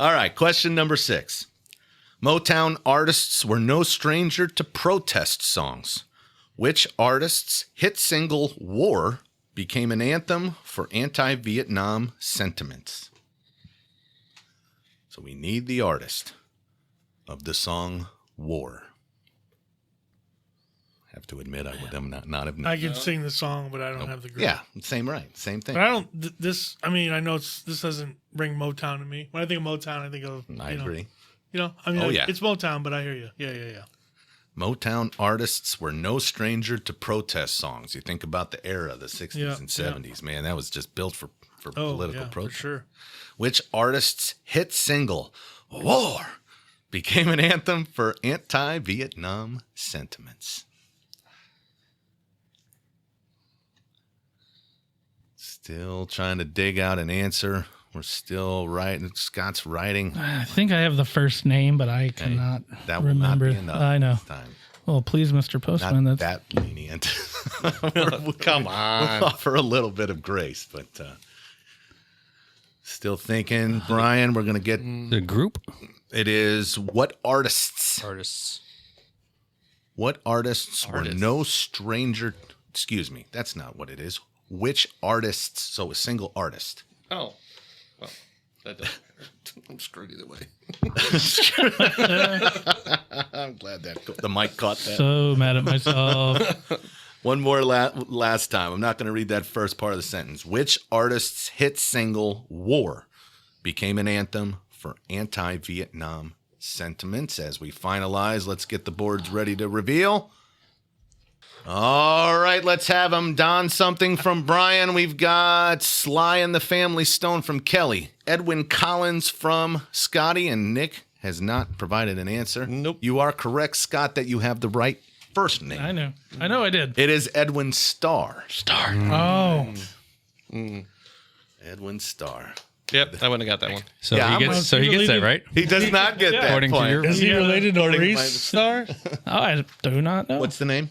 B: All right. Question number 6. Motown artists were no stranger to protest songs. Which artist's hit single War became an anthem for anti-Vietnam sentiments? So we need the artist of the song War. I have to admit, I would not have known.
F: I can sing the song, but I don't have the group.
B: Yeah, same thing.
F: But I don't, this, I mean, I know this doesn't bring Motown to me. When I think of Motown, I think of,
B: I agree.
F: I mean,
B: Oh, yeah.
F: it's Motown, but I hear you. Yeah.
B: Motown artists were no stranger to protest songs. You think about the era, the 60s
F: Yeah,
B: and 70s, man, that was just built for
F: Oh,
B: political
F: yeah, for
B: protest.
F: sure.
B: Which artist's hit single, War, became an anthem for anti-Vietnam sentiments? Still trying to dig out an answer. We're still writing. Scott's writing.
D: I think I have the first name, but I cannot
B: That will
D: remember.
B: not be enough
D: I know.
B: this time.
D: Well, please, Mr. Postman.
B: Not
D: That's
B: that lenient.
C: Come on.
B: We'll offer a little bit of grace, but still thinking, Brian, we're going to get,
E: The group?
B: it is what artists were no stranger, excuse me, that's not what it is. Which artists, so a single artist.
C: Oh, well, that doesn't matter. I'm screwed either way.
B: I'm glad that the mic caught that.
D: so mad at myself.
B: One more last time. I'm not going to read that first part of the sentence. Which artist's hit single, War, became an anthem for anti-Vietnam sentiments? As we finalize, let's get the boards ready to reveal. All right, let's have them. Don something from Brian. We've got Sly and the Family Stone from Kelly. Edwin Collins from Scotty. And Nick has not provided an answer.
C: Nope.
B: You are correct, Scott, that you have the right first name.
D: I know I did.
B: It is Edwin Starr.
D: Oh.
B: Edwin Starr.
C: Yep, I wouldn't have got that one.
E: So
B: Yeah,
E: he
B: I'm
E: gets that, right?
B: He does not get that
E: According to
B: point.
E: your-
F: Is he related to
B: According to
F: Maurice
B: my-
F: Starr?
D: Oh, I do not know.
B: What's the name?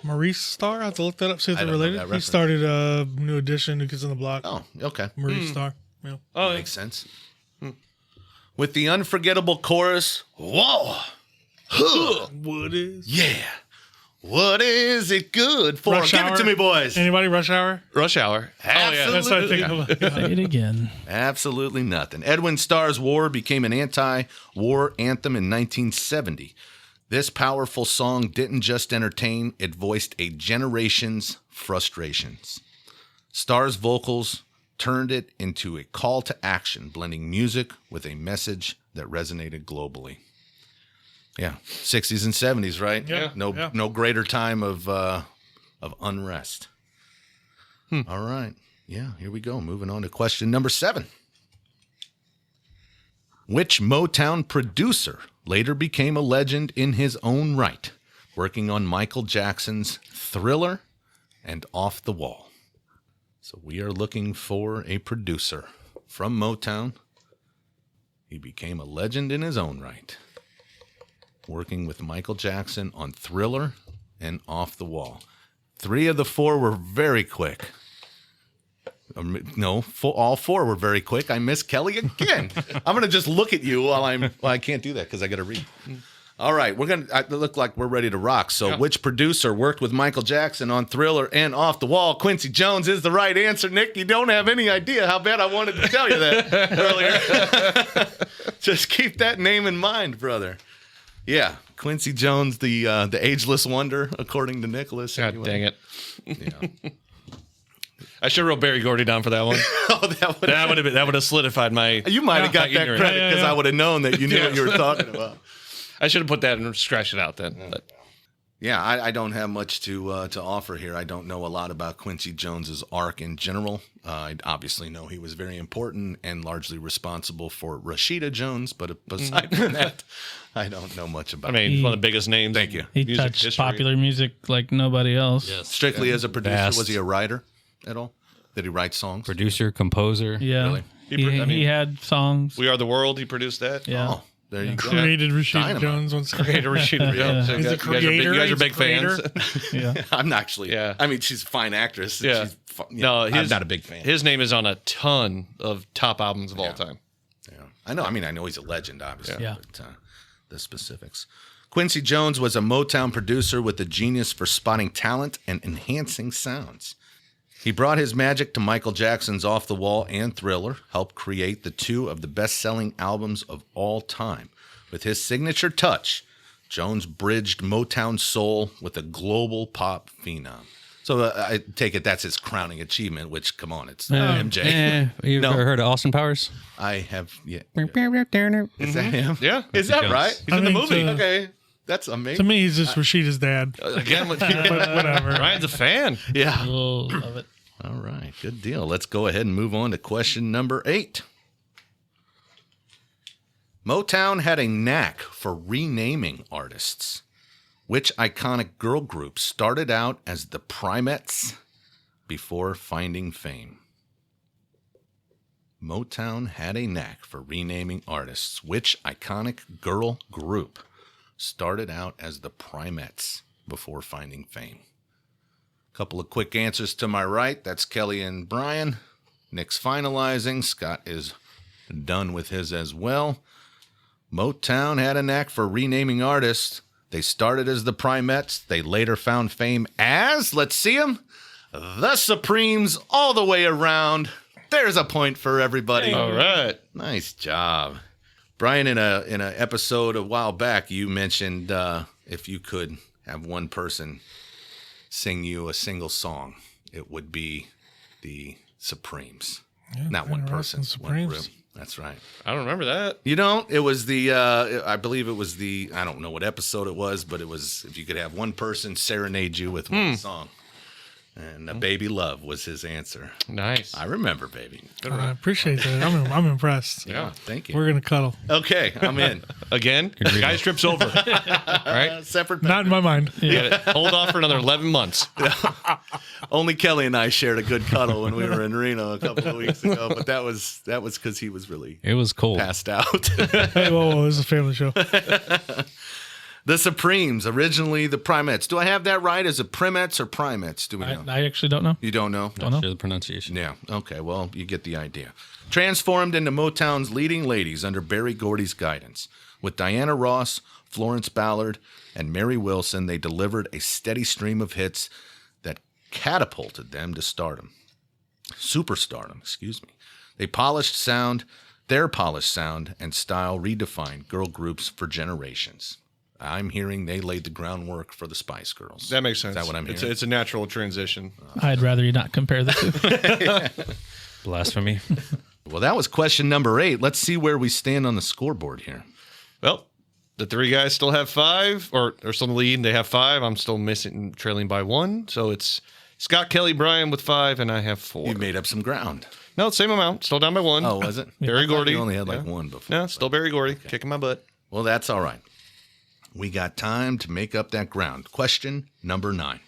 F: Maurice Starr? I have to look that up, see if
B: I
F: they're
B: don't know
F: related.
B: that
F: He
B: reference.
F: started a New Edition, New Kids on the Block.
B: Oh, okay.
F: Maurice Starr. Yeah.
C: Oh,
B: Makes sense. With the unforgettable chorus, whoa, huh,
F: What is?
B: yeah. What is it good for?
F: Rush
B: Give
F: Hour?
B: it to me, boys.
F: Anybody Rush Hour?
C: Rush Hour.
B: Absolutely.
F: That's what I think of.
D: Say it again.
B: Absolutely nothing. Edwin Starr's War became an anti-war anthem in 1970. This powerful song didn't just entertain, it voiced a generation's frustrations. Starr's vocals turned it into a call to action, blending music with a message that resonated globally. Yeah, 60s and 70s, right?
F: Yeah,
B: No greater time of unrest. All right. Yeah, here we go. Moving on to question number 7. Which Motown producer later became a legend in his own right, working on Michael Jackson's Thriller and Off the Wall? So we are looking for a producer from Motown. He became a legend in his own right, working with Michael Jackson on Thriller and Off the Wall. 3 of the 4 were very quick. All 4 were very quick. I missed Kelly again. I'm going to just look at you while I can't do that because I got to read. All right, I look like we're ready to rock. So which producer worked with Michael Jackson on Thriller and Off the Wall? Quincy Jones is the right answer. Nick, you don't have any idea how bad I wanted to tell you that earlier. Just keep that name in mind, brother. Yeah, Quincy Jones, the ageless wonder, according to Nicholas.
C: God
B: anyway.
C: dang it.
B: Yeah.
C: I should have wrote Barry Gordy down for that one. that would have solidified my.
B: You might have got that
C: ignorance.
B: credit because I would have known that you knew what you were talking about.
C: I should have put that and scratched it out then. But.
B: Yeah, I don't have much to offer here. I don't know a lot about Quincy Jones's arc in general. I obviously know he was very important and largely responsible for Rashida Jones, but aside from that, I don't know much about him.
C: He's one of the biggest names.
B: Thank you.
D: He
C: music
D: touched
C: history.
D: popular music like nobody else.
E: Yes.
B: Strictly as a producer,
C: Vast.
B: was he a writer at all? Did he write songs?
E: Producer, composer.
D: Yeah.
B: Really?
D: He had songs.
C: We Are the World. He produced that.
D: Yeah.
B: Oh, there you go.
F: Created Rashida
B: Dynamite.
F: Jones once.
C: Creator Rashida.
D: Yeah.
C: So
F: He's
C: you
F: the
C: guys-
F: creator.
C: You guys are
F: He's
C: big
F: the creator.
C: fans.
D: Yeah.
B: I'm actually.
C: Yeah.
B: I mean, she's a fine actress.
C: Yeah.
B: She's
C: No,
B: I'm not a big fan.
C: His name is on a ton of top albums of all time.
B: Yeah. I know he's a legend, obviously.
D: Yeah.
B: But the specifics. Quincy Jones was a Motown producer with a genius for spotting talent and enhancing sounds. He brought his magic to Michael Jackson's Off the Wall and Thriller, helped create the 2 of the best-selling albums of all time. With his signature touch, Jones bridged Motown soul with a global pop phenom. So I take it that's his crowning achievement, which, come on, it's MJ.
E: You
B: No.
E: ever heard of Austin Powers?
B: I have, yeah.
E: That's
B: Is that him?
C: Yeah.
B: Is that
E: Jones.
B: right?
C: He's in the movie.
B: Okay. That's
F: To
B: amazing.
F: me, he's just Rashida's dad.
C: Again,
F: But whatever.
C: Ryan's a fan.
B: Yeah.
D: Oh, love it.
B: All right. Good deal. Let's go ahead and move on to question number 8. Motown had a knack for renaming artists. Which iconic girl group started out as the Primettes before finding fame? Motown had a knack for renaming artists. Which iconic girl group started out as the Primettes before finding fame? Couple of quick answers to my right. That's Kelly and Brian. Nick's finalizing. Scott is done with his as well. Motown had a knack for renaming artists. They started as the Primettes. They later found fame as, let's see them, the Supremes all the way around. There's a point for everybody.
C: All right.
B: Nice job. Brian, in a episode a while back, you mentioned if you could have one person sing you a single song, it would be the Supremes. Not one person, one
F: Supremes.
B: group. That's right.
C: I don't remember that.
B: You don't? It was the, I believe it was the, I don't know what episode it was, but it was if you could have one person serenade you with one song. And Baby Love was his answer.
C: Nice.
B: I remember, baby.
F: I appreciate that. I'm impressed.
C: Yeah.
B: Thank you.
F: We're gonna cuddle.
B: Okay, I'm in.
C: Again, guys trips over. All right.
B: Separate.
F: Not in my mind.
C: You gotta hold off for another 11 months.
B: Only Kelly and I shared a good cuddle when we were in Reno a couple of weeks ago, but that was because he was really
E: It was cold.
B: passed out.
F: Hey, whoa, this is a family show.
B: The Supremes, originally the Primettes. Do I have that right? Is it Primettes or Primettes? Do we know?
D: I actually don't know.
B: You don't know?
E: Not sure the pronunciation.
B: Yeah. Okay. Well, you get the idea. Transformed into Motown's leading ladies under Berry Gordy's guidance. With Diana Ross, Florence Ballard, and Mary Wilson, they delivered a steady stream of hits that catapulted them to superstardom, excuse me. Their polished sound and style redefined girl groups for generations. I'm hearing they laid the groundwork for the Spice Girls.
C: That makes sense.
B: Is that what I'm hearing?
C: It's a natural transition.
D: I'd rather you not compare the two.
E: Blasphemy.
B: Well, that was question number 8. Let's see where we stand on the scoreboard here.
C: Well, the three guys still have 5, or still in the lead. They have 5. I'm still trailing by 1. So it's Scott, Kelly, Brian with 5, and I have 4.
B: You made up some ground.
C: No, same amount. Still down by 1.
B: Oh, was it?
C: Barry
B: I thought
C: Gordy.
B: You only had like 1 before.
C: No, still Barry Gordy. Kicking my butt.
B: Well, that's all right. We got time to make up that ground. Question number 9.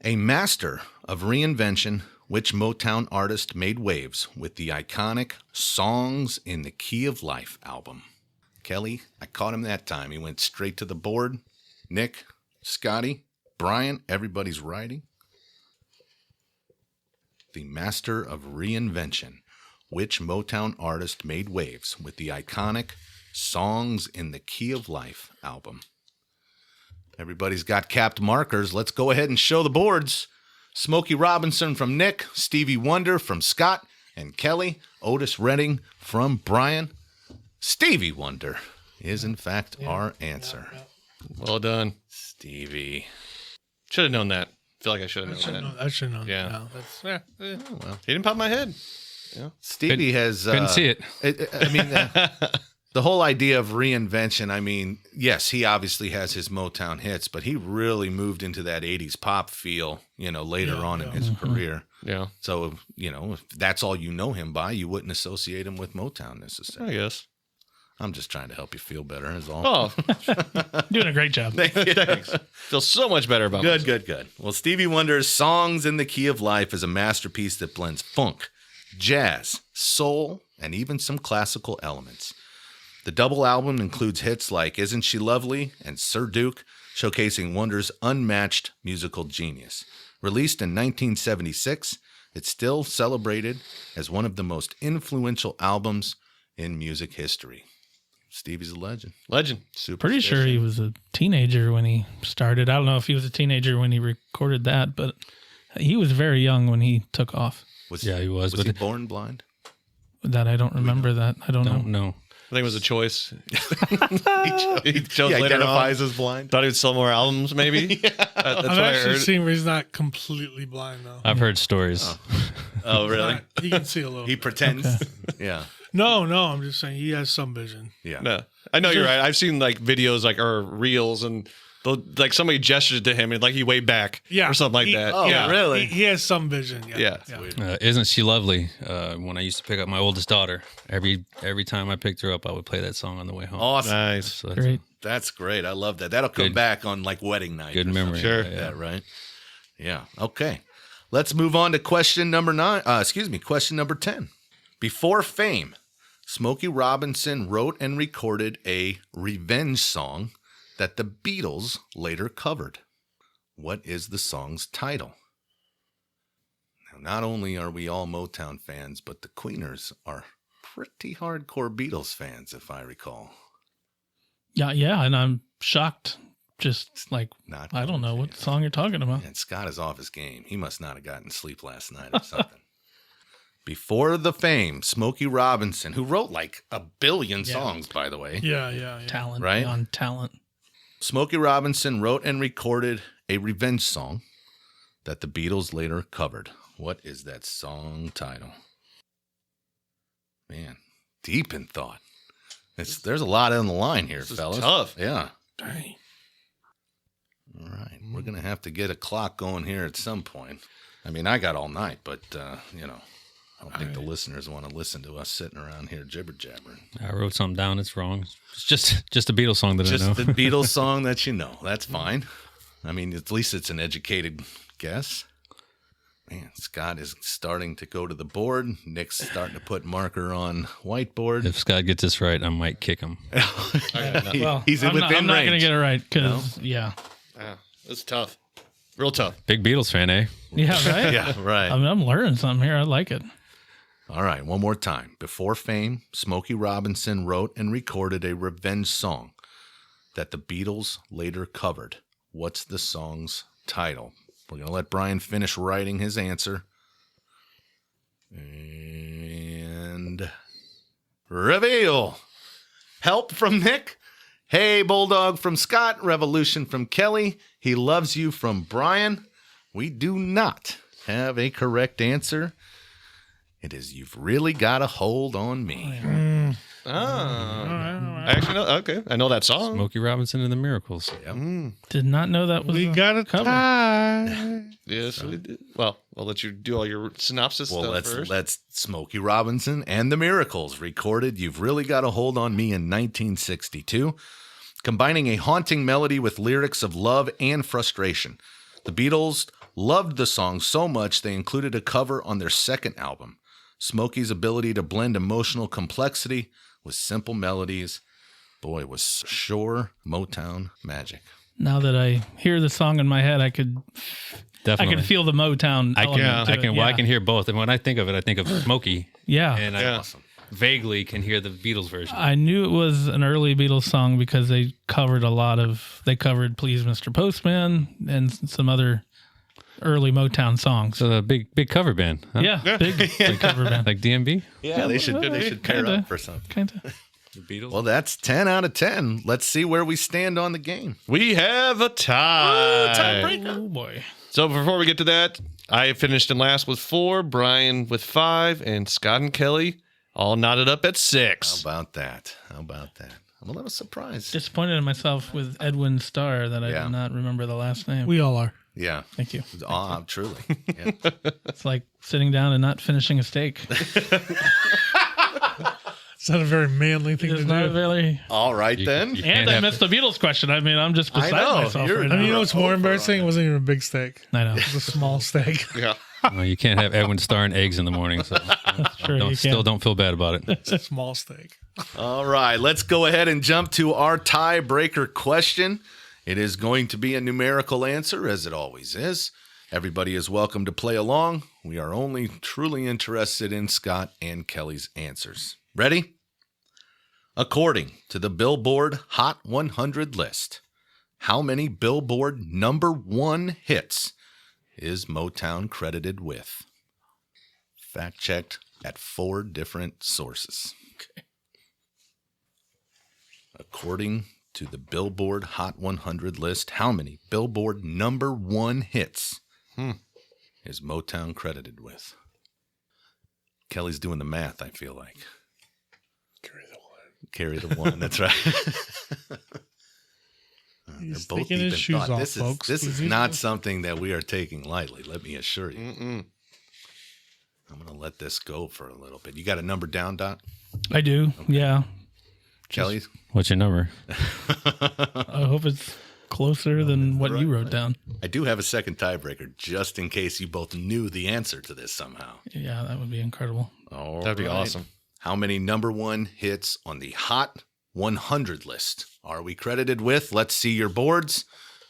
B: A master of reinvention, which Motown artist made waves with the iconic Songs in the Key of Life album? Kelly, I caught him that time. He went straight to the board. Nick, Scotty, Brian, everybody's writing. The master of reinvention, which Motown artist made waves with the iconic Songs in the Key of Life album? Everybody's got capped markers. Let's go ahead and show the boards. Smokey Robinson from Nick, Stevie Wonder from Scott and Kelly, Otis Redding from Brian. Stevie Wonder is, in fact, our answer.
C: Well done.
B: Stevie.
C: Should have known that. feel like I should have known that.
F: I should know.
C: Yeah.
F: No, that's,
C: Oh, well, he didn't pop my head.
B: Stevie has...
E: Couldn't see it.
B: I mean... The whole idea of reinvention, I mean, yes, he obviously has his Motown hits, but he really moved into that 80s pop feel, later on in his career.
C: Yeah.
B: So, if that's all you know him by, you wouldn't associate him with Motown
C: I
B: necessarily.
C: guess.
B: I'm just trying to help you feel better, is all.
C: Oh,
D: Doing a great job.
C: thanks. Feel so much better about myself.
B: Good. Well, Stevie Wonder's Songs in the Key of Life is a masterpiece that blends funk, jazz, soul, and even some classical elements. The double album includes hits like Isn't She Lovely and Sir Duke, showcasing Wonder's unmatched musical genius. Released in 1976, it's still celebrated as one of the most influential albums in music history. Stevie's a legend.
C: Legend.
D: Pretty sure he was a teenager when he started. I don't know if he was a teenager when he recorded that, but he was very young when he took off.
E: Yeah, he was.
B: Was
E: But
B: he born blind?
D: That I don't remember that. I don't know.
E: no.
C: I think it was a choice. he chose
B: He
C: later on.
B: identifies as blind.
C: Thought he would sell more albums, maybe. That's
F: I've
C: what I
F: actually
C: heard.
F: seen where he's not completely blind though.
E: I've heard stories.
C: Oh, really?
F: He can see a little.
B: He pretends. Yeah.
F: No, I'm just saying he has some vision.
B: Yeah.
C: No, I know you're right. I've seen like videos or reels and like somebody gestured to him and like he waved back
F: Yeah,
C: or something like that.
B: Oh,
C: yeah.
B: really?
F: He has some vision.
C: Yeah.
E: Isn't She Lovely? When I used to pick up my oldest daughter, every time I picked her up, I would play that song on the way home.
B: Awesome.
C: Nice.
E: So that's
D: Great.
B: That's great. I love that. That'll come
E: Good.
B: back on like wedding night.
E: good
B: or something
E: memory.
C: Sure.
B: like that, right? Yeah. Okay. Let's move on to question number 9. Question number 10. Before fame, Smokey Robinson wrote and recorded a revenge song that the Beatles later covered. What is the song's title? Now, not only are we all Motown fans, but the Queeners are pretty hardcore Beatles fans, if I recall.
D: Yeah, and I'm shocked. Just like,
B: Not
D: I don't know what song you're talking about.
B: And Scott is off his game. He must not have gotten sleep last night or something. Before the fame, Smokey Robinson, who wrote like 1 billion songs, by the way.
F: Yeah.
D: Talent,
B: Right?
D: beyond talent.
B: Smokey Robinson wrote and recorded a revenge song that the Beatles later covered. What is that song title? Man, deep in thought. There's a lot on the line here,
C: This is
B: fellas.
C: tough.
B: Yeah.
F: Dang.
B: All right. We're going to have to get a clock going here at some point. I mean, I got all night, but, I don't think the listeners want to listen to us sitting around here jibber-jabbering.
E: I wrote something down. It's wrong. It's just a Beatles song that I know.
B: Just the Beatles song that you know. That's fine. I mean, at least it's an educated guess. Man, Scott is starting to go to the board. Nick's starting to put marker on whiteboard.
E: If Scott gets this right, I might kick him.
D: Well,
B: He's
D: I'm
B: within
D: not going to
B: range.
D: get it right because,
C: Yeah. It's tough. Real tough.
E: Big Beatles fan, eh?
D: Yeah, right?
B: Yeah, right.
D: I'm learning something here. I like it.
B: All right, one more time. Before fame, Smokey Robinson wrote and recorded a revenge song that the Beatles later covered. What's the song's title? We're going to let Brian finish writing his answer. And reveal. Help from Nick. Hey, Bulldog from Scott. Revolution from Kelly. He loves you from Brian. We do not have a correct answer. It is You've Really Got a Hold on Me.
C: Actually, no, okay. I know that song.
E: Smokey Robinson and the Miracles.
D: Did not know that was
F: We
D: a
F: got a
D: cover.
F: tie.
C: Yes, we did. Well, I'll let you do all your synopsis
B: Well,
C: stuff first.
B: let's Smokey Robinson and the Miracles recorded You've Really Got a Hold on Me in 1962, combining a haunting melody with lyrics of love and frustration. The Beatles loved the song so much they included a cover on their second album. Smokey's ability to blend emotional complexity with simple melodies, boy, was sure Motown magic.
D: Now that I hear the song in my head, I could
E: Definitely.
D: feel the Motown.
E: I can.
D: element to
E: I
D: it.
E: can. Well, I can hear both. And when I think of it, I think of Smokey.
D: Yeah.
E: And I vaguely can hear the Beatles version.
D: I knew it was an early Beatles song because they covered Please Mr. Postman and some other early Motown songs.
E: So a big cover band. Huh?
D: Yeah, big cover band.
E: Like DMB.
B: Yeah, they should pair
D: kinda.
B: up for something.
D: Kind of.
E: The Beatles.
B: Well, that's 10 out of 10. Let's see where we stand on the game.
C: We have a tie.
D: Oh boy.
C: So before we get to that, I finished in last with 4, Brian with 5, and Scott and Kelly all knotted up at 6.
B: How about that? I'm a little surprised.
D: Disappointed in myself with Edwin Starr that I
B: Yeah.
D: did not remember the last name.
F: We all are.
B: Yeah.
D: Thank you.
B: Truly. Yeah.
D: It's like sitting down and not finishing a steak.
F: It's not a very manly thing
D: It's
F: to
D: not
F: do.
D: really.
B: All right, then.
E: you
D: And
E: can't
D: I
E: have-
D: missed the Beatles question. I mean, I'm just
B: I
D: beside
B: know.
D: myself
B: You're-
D: right
F: I mean,
D: now.
F: you know what's more embarrassing? It wasn't even a big steak.
D: I know.
F: It was a small steak.
C: Yeah.
E: Well, you can't have Edwin Starr and eggs in the morning. So
D: True, you
E: still
D: can't.
E: don't feel bad about it.
F: It's a small steak.
B: All right, let's go ahead and jump to our tiebreaker question. It is going to be a numerical answer, as it always is. Everybody is welcome to play along. We are only truly interested in Scott and Kelly's answers. Ready? According to the Billboard Hot 100 list, how many Billboard #1 hits is Motown credited with? Fact checked at 4 different sources. According to the Billboard Hot 100 list, how many Billboard #1 hits is Motown credited with? Kelly's doing the math, I feel like. Carry the one, that's right.
F: He's
B: They're both
F: taking his
B: deep in
F: shoes
B: thought.
F: off, folks.
B: This is not something that we are taking lightly, let me assure you. I'm going to let this go for a little bit. You got a number down, Doc?
D: I do. Yeah.
B: Kelly?
E: What's your number?
D: I hope it's closer than what you wrote down.
B: I do have a second tiebreaker, just in case you both knew the answer to this somehow.
D: Yeah, that would be incredible.
B: All
C: That'd be
B: right.
C: awesome.
B: How many #1 hits on the Hot 100 list are we credited with? Let's see your boards.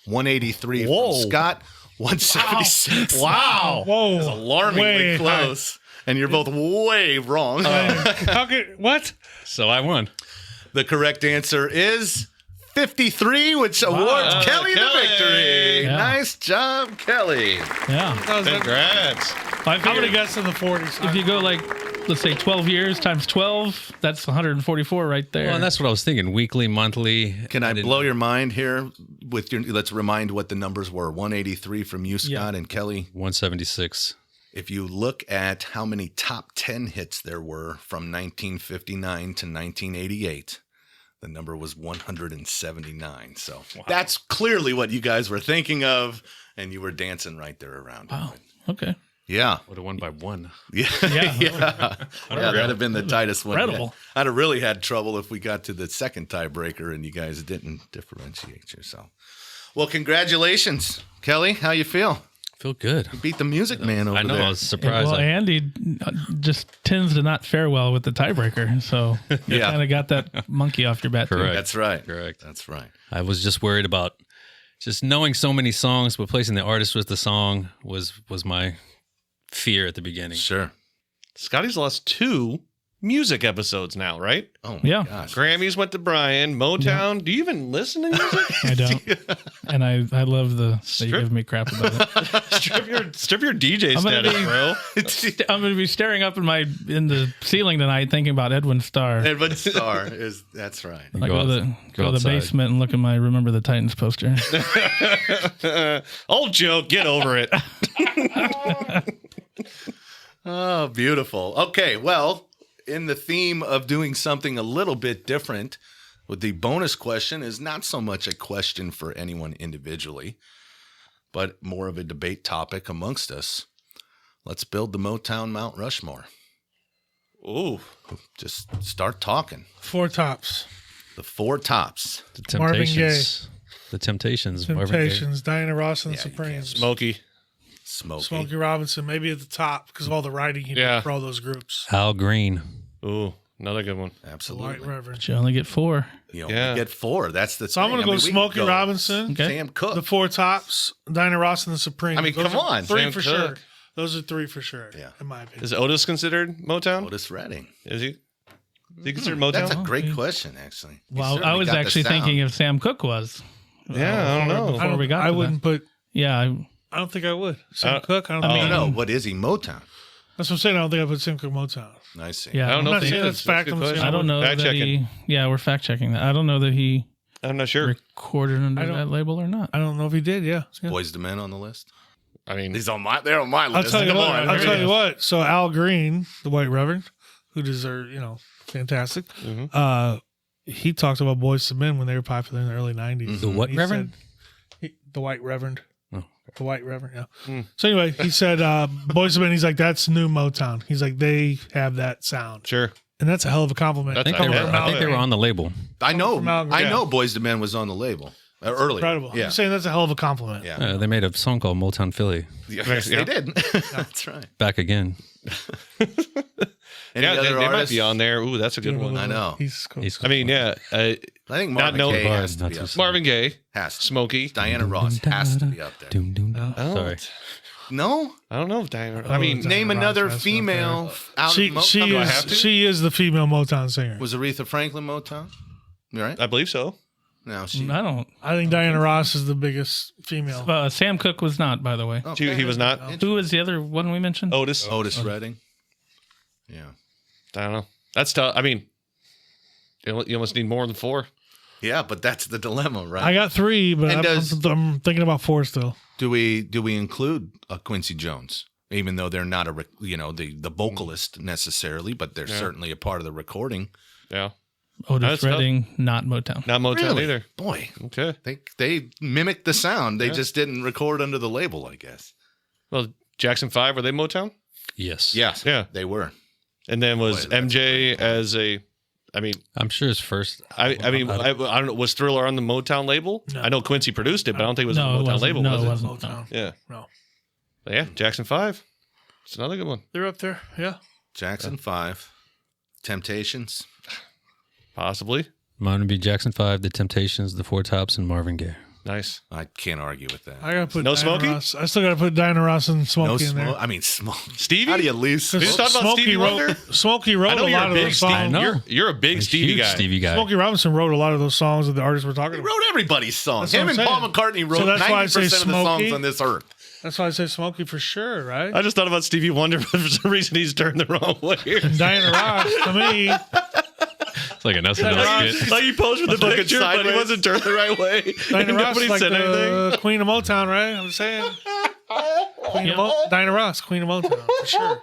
B: 183
C: Whoa.
B: from Scott, 176.
C: Wow.
F: Whoa.
B: Alarmingly
F: Way high.
B: close. And you're both way wrong.
F: How could, what?
E: So I won.
B: The correct answer is 53, which awards Kelly the
C: Kelly.
B: victory.
D: Yeah.
B: Nice job, Kelly.
D: Yeah.
C: Congrats.
D: I
F: How many
D: figured
F: guys in the 40s?
D: if you go like, let's say 12 years times 12, that's 144 right there.
E: Well, and that's what I was thinking. Weekly, monthly.
B: Can I
E: didn't-
B: blow your mind here with your? Let's remind what the numbers were. 183 from you, Scott, and Kelly.
E: 176.
B: If you look at how many top 10 hits there were from 1959 to 1988, the number was 179. So that's clearly what you guys were thinking of, and you were dancing right there around
D: Wow.
B: it.
D: Okay.
B: Yeah.
E: Would have won by 1.
B: Yeah.
D: Yeah.
B: Yeah. That'd have been the tightest one. yet.
D: Incredible.
B: I'd have really had trouble if we got to the second tiebreaker and you guys didn't differentiate yourself. Well, congratulations, Kelly. How you feel?
E: Feel good.
B: Beat the music man over
E: I know.
B: there.
E: I was surprised.
D: Well, Andy just tends to not fare well with the tiebreaker. So you
B: Yeah.
D: kind of got that monkey off your bat. too.
E: Correct.
B: That's right.
E: Correct.
B: That's right.
E: I was just worried about just knowing so many songs, but placing the artist with the song was my fear at the beginning.
B: Sure.
C: Scotty's lost 2 music episodes now, right?
B: Oh my
D: Yeah.
B: gosh.
C: Grammys went to Brian. Motown. Do you even listen to music?
D: I don't. And I love that you give me crap about it.
C: strip your DJ
D: I'm gonna
C: status,
D: be-
C: bro.
D: I'm going to be staring up in the ceiling tonight thinking about Edwin Starr.
B: Edward Starr is that's right.
D: I go to the
E: outside.
D: basement and look at my Remember the Titans poster.
C: Old joke. Get over it.
B: Oh, beautiful. Okay, well, in the theme of doing something a little bit different, with the bonus question is not so much a question for anyone individually, but more of a debate topic amongst us. Let's build the Motown Mount Rushmore.
C: Ooh.
B: Just start talking.
F: Four tops.
B: The four tops.
E: The
F: Marvin
E: Temptations. The Temptations. Marvin Gaye.
F: Temptations. Diana Ross and the Supremes.
C: Smokey.
F: Smokey Robinson, maybe at the top because of all the writing he did for all those groups.
E: Al Green.
C: Ooh, another good one.
F: The
B: Absolutely.
F: White Reverend.
D: But you only get 4.
B: You only get 4. That's the
F: So I'm going to go Smokey Robinson,
B: Sam Cooke.
F: the Four Tops, Diana Ross and the Supremes.
B: I mean,
F: Those
B: come
F: are
B: on.
F: Three
C: Sam
F: for
C: Cooke.
F: sure. Those are 3 for sure,
B: Yeah.
F: in my opinion.
C: Is Otis considered Motown?
B: Otis Redding.
C: Is he? Is he considered Motown?
B: That's a great question, actually. He
D: Well, I
B: certainly
D: was
B: got the
D: actually
B: sound.
D: thinking if Sam Cooke was.
C: Yeah, I don't know.
D: Before we got
F: I
D: to
F: wouldn't put,
D: Yeah,
F: I don't think I would. Sam Cooke, I don't
B: I
F: think
B: don't know. What is he? Motown.
F: That's what I'm saying. I don't think I put Sam Cooke Motown.
B: I see.
D: yeah.
C: I don't know
F: I'm
C: if
F: not
C: he
F: saying
C: is.
F: that's fact.
C: a good
F: I'm saying
C: question.
D: I don't know
C: Fact
D: that
C: checking.
D: he. Yeah, we're fact checking that. I don't know that he
C: I'm not sure.
D: recorded under
F: I don't-
D: that label or not.
F: I don't know if he did, yeah.
B: Boys to Men on the list.
C: I mean,
B: They're on my
F: I'll
B: list.
F: tell you
B: Come
F: what.
B: on.
F: I'll tell you what. So Al Green, the White Reverend, who deserved, fantastic. He talked about Boys to Men when they were popular in the early '90s.
E: The what
F: He
E: Reverend?
F: said- the White Reverend.
E: Oh,
F: The White Reverend. Yeah. So anyway, he said Boys to Men. He's like, that's new Motown. He's like, they have that sound,
C: sure.
F: and that's a hell of a compliment.
C: That's-
E: I think,
C: I
E: they were,
C: remember
E: I think they were on the label.
B: I know.
F: from Al Green.
B: I know. Boys to Men was on the label earlier.
F: Incredible.
B: Yeah.
F: I'm saying that's a hell of a compliment.
B: Yeah.
E: They made a song called Motown Philly.
B: Yes, they did. That's right.
E: Back again.
B: Any
C: Yeah,
B: other
C: they might
B: artists?
C: be on there. Ooh, that's a good one.
B: I know.
F: He's cool.
E: He's
C: I mean, yeah.
B: I think Marvin
C: no-
B: Gaye has to
E: Not
B: be
E: too
B: up
E: soon.
C: Marvin Gaye,
B: Has to.
C: Smokey.
B: Diana Ross has to be up there.
E: Doom, doom, doom.
C: Oh,
E: Sorry.
B: No?
C: I don't know if Diana. I mean,
F: Diana
B: Name
F: Ross
B: another
F: has to be up
B: female out
F: She
B: of Motown.
C: Do I have to?
F: she is the female Motown singer.
B: Was Aretha Franklin Motown? You right?
C: I believe so.
B: No, she.
D: I don't.
F: I think Diana Ross is the biggest female.
D: Sam Cooke was not, by the way.
B: Okay.
C: He was not.
D: Who was the other one we mentioned?
C: Otis.
B: Otis Redding. Yeah.
C: I don't know. That's tough. I mean, you almost need more than 4.
B: Yeah, but that's the dilemma, right?
F: I got 3, but
B: And
F: I'm thinking about 4 still.
B: Do we include Quincy Jones, even though they're not the vocalist necessarily, but they're certainly a part of the recording?
C: Yeah.
D: Otis
C: That's tough.
D: Redding, not Motown.
C: Not Motown
B: Really?
C: either.
B: Boy,
C: Okay.
B: they mimicked the sound. They just didn't record under the label, I guess.
C: Well, Jackson 5, were they Motown?
E: Yes.
B: Yes,
C: Yeah.
B: they were.
C: And then was
B: Boy, that's
C: MJ as a, I mean,
E: I'm sure his first.
C: I don't know. Was Thriller on the Motown label?
F: No.
C: I know Quincy produced it, but I don't think it was on
D: No,
C: the
D: it
C: Motown
D: wasn't.
C: label.
D: No,
C: was
D: it
C: it?
D: wasn't.
F: Motown.
C: Yeah.
F: No.
C: But yeah. Jackson 5. It's another good one.
F: They're up there. Yeah.
B: Jackson 5, Temptations.
C: Possibly.
E: Mine would be Jackson 5, The Temptations, The Four Tops, and Marvin Gaye.
C: Nice.
B: I can't argue with that.
F: I gotta put
C: No
F: Diana
C: Smokey?
F: Ross. I still gotta put Diana Ross and
B: No
F: Smokey in there.
B: smoke. I mean, smoke.
C: Stevie?
B: How do you lose?
C: Did you talk about Stevie Wonder?
F: Smokey wrote
C: I know
F: a
C: you're
F: lot
C: a
F: of
C: big
F: those
C: Stevie.
F: songs.
E: know.
C: You're a big Stevie
E: Huge
C: guy.
E: Stevie guy.
F: Smokey Robinson wrote a lot of those songs that the artists we're talking
B: He
F: about.
B: wrote everybody's songs.
F: That's
B: Him
F: what
B: and
F: I'm
B: Paul
F: saying.
B: McCartney wrote
F: So that's why I
B: 90%
F: say
B: of the songs
F: Smokey.
B: on this earth.
F: That's why I say Smokey for sure, right?
C: I just thought about Stevie Wonder, but for some reason he's turned the wrong way.
F: Diana Ross, to me,
E: It's like an SNL skit.
C: Like he posed with the
B: Looking
C: picture, but he
B: sideways.
C: wasn't turned the right way.
F: Diana
C: And
F: Ross
C: nobody
F: is like
C: said anything.
F: the Queen of Motown, right? I'm saying. Diana Ross, Queen of Motown, for sure.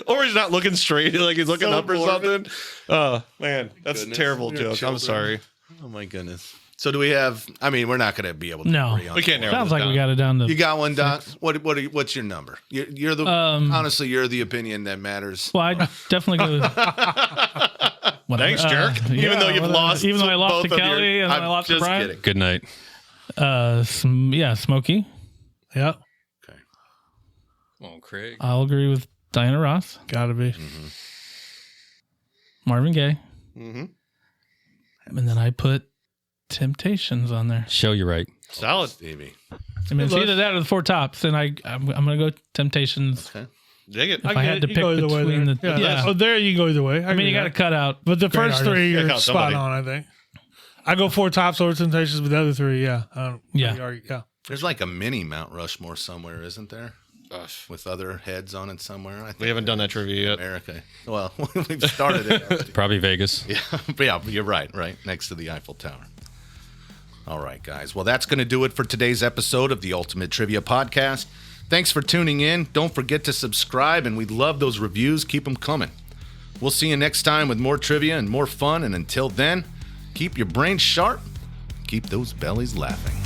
C: Or he's not looking straight, like he's looking
B: So
C: up or
B: morbid.
C: something. Oh, man. That's
B: Goodness.
C: a terrible
B: Your
C: joke.
B: children.
C: I'm sorry.
B: Oh my goodness. So do we have? I mean, we're not going to be able to
D: No.
B: agree on
C: We can't
B: that.
C: narrow
D: Sounds
C: this
D: like
C: down.
D: we got it down to.
B: You got one, Doc? What's your number? You're the honestly, you're the opinion that matters.
D: Well, I definitely go. Whatever.
C: Thanks, jerk.
D: Yeah,
C: Even though you've
D: whatever.
C: lost
D: Even though I lost
C: both
D: to
C: of your-
D: Kelly and then I
B: I'm
D: lost to
B: just
D: Brian.
B: kidding.
E: Good night.
D: Yeah, Smokey.
F: Yeah,
E: Come on, Craig.
D: I'll agree with Diana Ross.
F: gotta be.
D: Marvin Gaye.
C: Mm-hmm.
D: And then I put Temptations on there.
E: Show you right.
C: Solid.
B: Stevie.
D: I mean, it's either that or the Four Tops, and I'm going to go Temptations.
C: Dig it.
D: If I had to
F: You
D: pick
F: go either way
D: between
F: there.
D: the-
F: Yeah,
D: yeah.
F: Oh, there you can go either way.
D: I mean, you got to cut out.
F: But the
D: great
F: first
D: artists.
F: 3
C: Yeah,
F: you're
C: count
F: spot
C: somebody.
F: on, I think. I go Four Tops over Temptations, but the other 3, yeah. I don't
D: Yeah.
F: really argue. Yeah.
B: There's like a mini Mount Rushmore somewhere, isn't there? With other heads on it somewhere. I think
C: We haven't done that trivia yet.
B: America. Well, we've started it.
E: Probably Vegas.
B: Yeah, but yeah, you're right next to the Eiffel Tower. All right, guys. Well, that's going to do it for today's episode of the Ultimate Trivia Podcast. Thanks for tuning in. Don't forget to subscribe, and we love those reviews. Keep them coming. We'll see you next time with more trivia and more fun. And until then, keep your brains sharp, keep those bellies laughing.